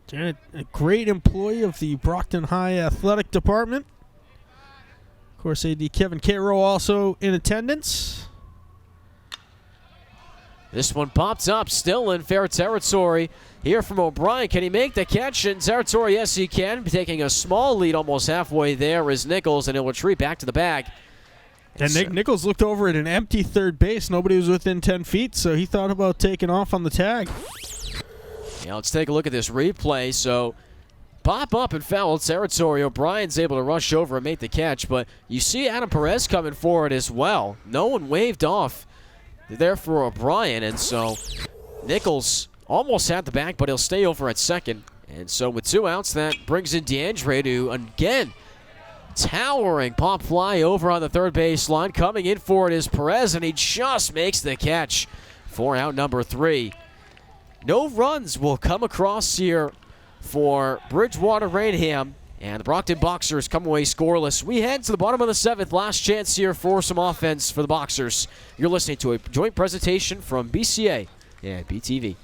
Janet, a great employee of the Brockton High Athletic Department. Of course, AD Kevin Cairo also in attendance. This one pops up, still in fair territory here from O'Brien. Can he make the catch in territory? Yes, he can. Taking a small lead almost halfway there is Nichols, and he'll retreat back to the bag. And Nichols looked over at an empty third base. Nobody was within 10 feet, so he thought about taking off on the tag. Yeah, let's take a look at this replay. So pop up in foul territory. O'Brien's able to rush over and make the catch, but you see Adam Perez coming forward as well. No one waved off there for O'Brien, and so Nichols almost had the back, but he'll stay over at second. And so with 2 outs, that brings in DeAndre to, again, towering pop fly over on the third base line. Coming in for it is Perez, and he just makes the catch for out number 3. No runs will come across here for Bridgewater Rainham, and the Brockton Boxers come away scoreless. We head to the bottom of the 7th. Last chance here for some offense for the Boxers. You're listening to a joint presentation from BCA and BTV.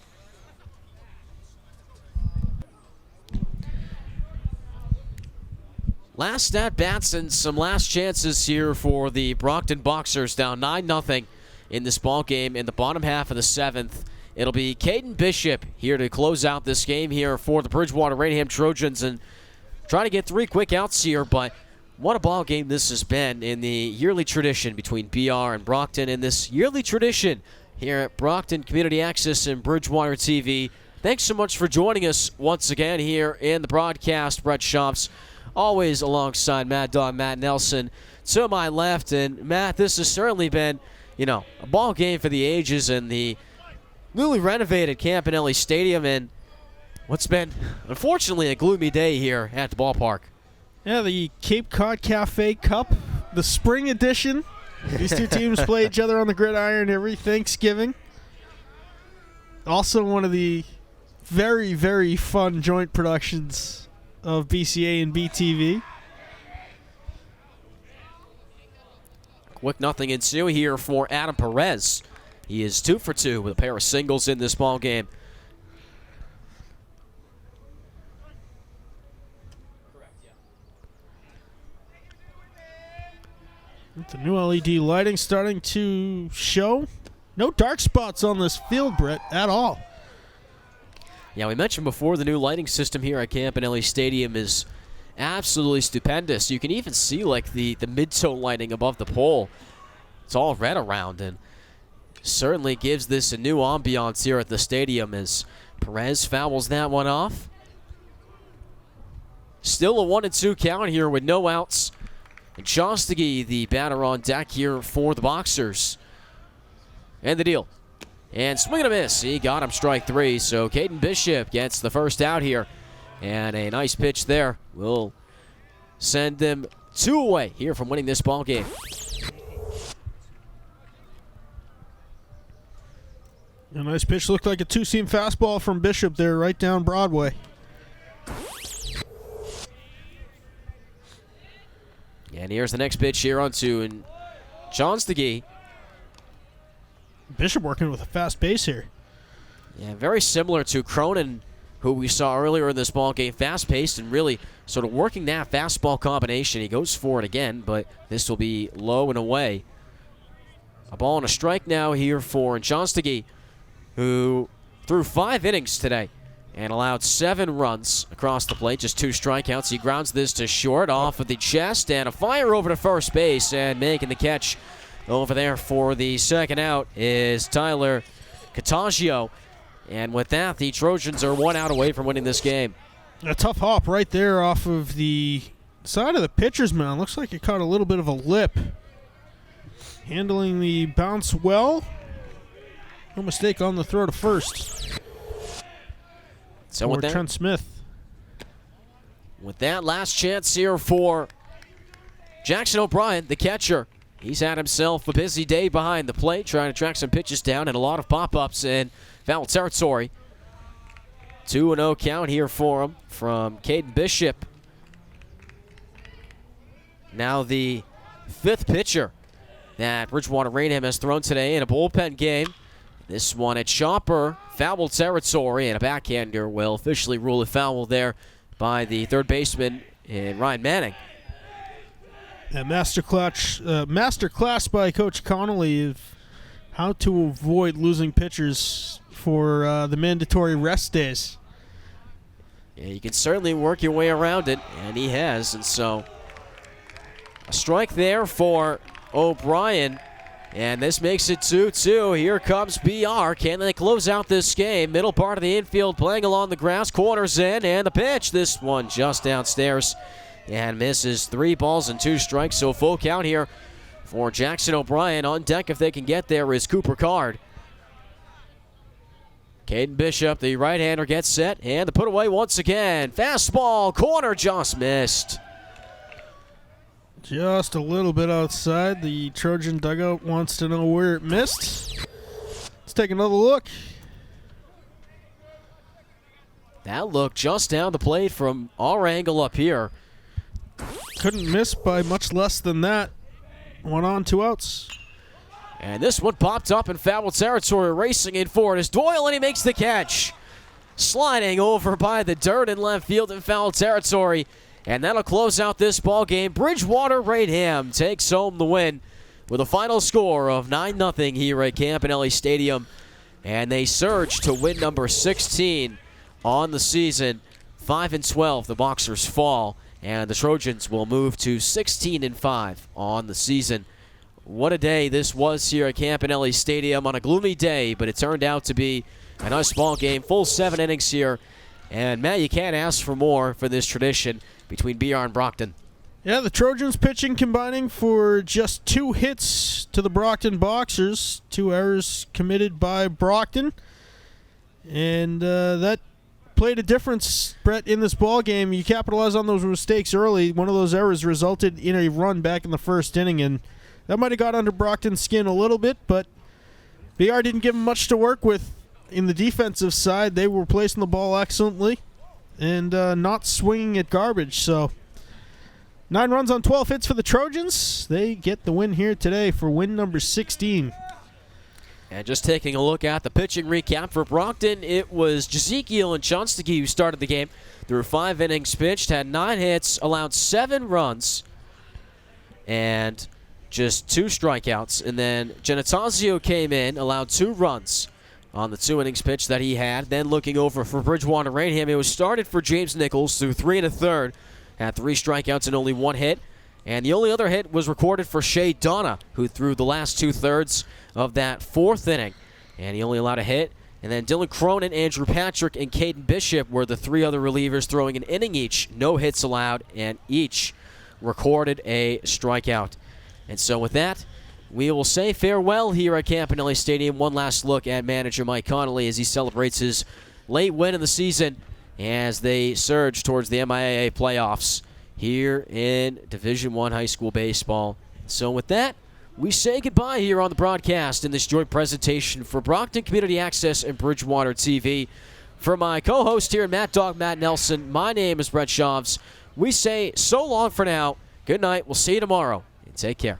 Last at-bats and some last chances here for the Brockton Boxers, down 9-0 in this ball game in the bottom half of the 7th. It'll be Caden Bishop here to close out this game here for the Bridgewater Rainham Trojans, and trying to get 3 quick outs here, but what a ball game this has been in the yearly tradition between BR and Brockton, and this yearly tradition here at Brockton Community Access and Bridgewater TV. Thanks so much for joining us once again here in the broadcast. Brett Shops, always alongside Mad Dog Matt Nelson to my left. And Matt, this has certainly been, a ball game for the ages in the newly renovated Campanelli Stadium, and what's been, unfortunately, a gloomy day here at the ballpark. Yeah, the Cape Cod Cafe Cup, the spring edition. These two teams play each other on the gridiron every Thanksgiving. Also one of the very, very fun joint productions of BCA and BTV. Quick nothing ensue here for Adam Perez. He is 2 for 2 with a pair of singles in this ball game. The new LED lighting starting to show. No dark spots on this field, Brett, at all. Yeah, we mentioned before the new lighting system here at Campanelli Stadium is absolutely stupendous. You can even see like the mid-tone lighting above the pole. It's all red around, and certainly gives this a new ambiance here at the stadium as Perez fouls that one off. Still a 1-2 count here with no outs. And Shostakey, the batter on deck here for the Boxers. And the deal. And swing and a miss. He got him strike 3. So Caden Bishop gets the first out here. And a nice pitch there will send them 2 away here from winning this ball game. A nice pitch. Looked like a 2-seam fastball from Bishop there right down Broadway. And here's the next pitch here on to and Shostakey. Bishop working with a fast base here. Yeah, very similar to Cronin, who we saw earlier in this ball game. Fast-paced and really sort of working that fastball combination. He goes for it again, but this will be low and away. A ball and a strike now here for Shostakey, who threw 5 innings today and allowed 7 runs across the plate, just 2 strikeouts. He grounds this to short off of the chest, and a fire over to first base, and making the catch over there for the second out is Tyler Genetasio. And with that, the Trojans are 1 out away from winning this game. A tough hop right there off of the side of the pitcher's mound. Looks like it caught a little bit of a lip. Handling the bounce well. No mistake on the throw to first. So with that, Trent Smith. With that, last chance here for Jackson O'Brien, the catcher. He's had himself a busy day behind the plate, trying to track some pitches down and a lot of pop-ups in foul territory. 2-0 count here for him from Caden Bishop. Now the 5th pitcher that Bridgewater Rainham has thrown today in a bullpen game. This one at Chopper, foul territory, and a backhander will officially rule a foul there by the third baseman Ryan Manning. A masterclass by Coach Connolly of how to avoid losing pitchers for the mandatory rest days. Yeah, you can certainly work your way around it, and he has. And so a strike there for O'Brien. And this makes it 2-2. Here comes BR. Can they close out this game? Middle part of the infield playing along the grass. Corners in, and the pitch. This one just downstairs and misses. 3 balls and 2 strikes. So full count here for Jackson O'Brien. On deck if they can get there is Cooper Card. Caden Bishop, the right-hander, gets set, and the put away once again. Fastball, corner, just missed. Just a little bit outside. The Trojan dugout wants to know where it missed. Let's take another look. That look just down the plate from our angle up here. Couldn't miss by much less than that. 1 on, 2 outs. And this one popped up in foul territory. Racing in for it is Doyle, and he makes the catch. Sliding over by the dirt in left field in foul territory. And that'll close out this ball game. Bridgewater Rainham takes home the win with a final score of 9-0 here at Campanelli Stadium. And they surge to win number 16 on the season. 5-12, the Boxers fall. And the Trojans will move to 16-5 on the season. What a day this was here at Campanelli Stadium on a gloomy day, but it turned out to be a nice ball game. Full 7 innings here. And, Matt, you can't ask for more for this tradition between BR and Brockton. Yeah, the Trojans pitching combining for just 2 hits to the Brockton Boxers. 2 errors committed by Brockton. And that played a difference, Brett, in this ball game. You capitalize on those mistakes early. One of those errors resulted in a run back in the first inning, and that might have got under Brockton's skin a little bit, but BR didn't give them much to work with in the defensive side. They were placing the ball excellently and not swinging at garbage. So 9 runs on 12 hits for the Trojans. They get the win here today for win number 16. And just taking a look at the pitching recap for Brockton, it was Jezekiel and Chonstagee who started the game. Through 5 innings pitched, had 9 hits, allowed 7 runs, and just 2 strikeouts. And then Genetasio came in, allowed 2 runs on the 2 innings pitch that he had. Then looking over for Bridgewater Rainham, it was started for James Nichols through 3 1/3, had 3 strikeouts and only 1 hit. And the only other hit was recorded for Shea Donna, who threw the last 2/3 of that 4th inning. And he only allowed a hit. And then Dylan Cronin, Andrew Patrick, and Caden Bishop were the 3 other relievers throwing an inning each. No hits allowed, and each recorded a strikeout. And so with that, we will say farewell here at Campanelli Stadium. One last look at manager Mike Connolly as he celebrates his late win in the season as they surge towards the MIAA playoffs here in Division I high school baseball. So with that, we say goodbye here on the broadcast in this joint presentation for Brockton Community Access and Bridgewater TV. For my co-host here, Matt Nelson, my name is Brett Schaafs. We say so long for now. Good night. We'll see you tomorrow. And take care.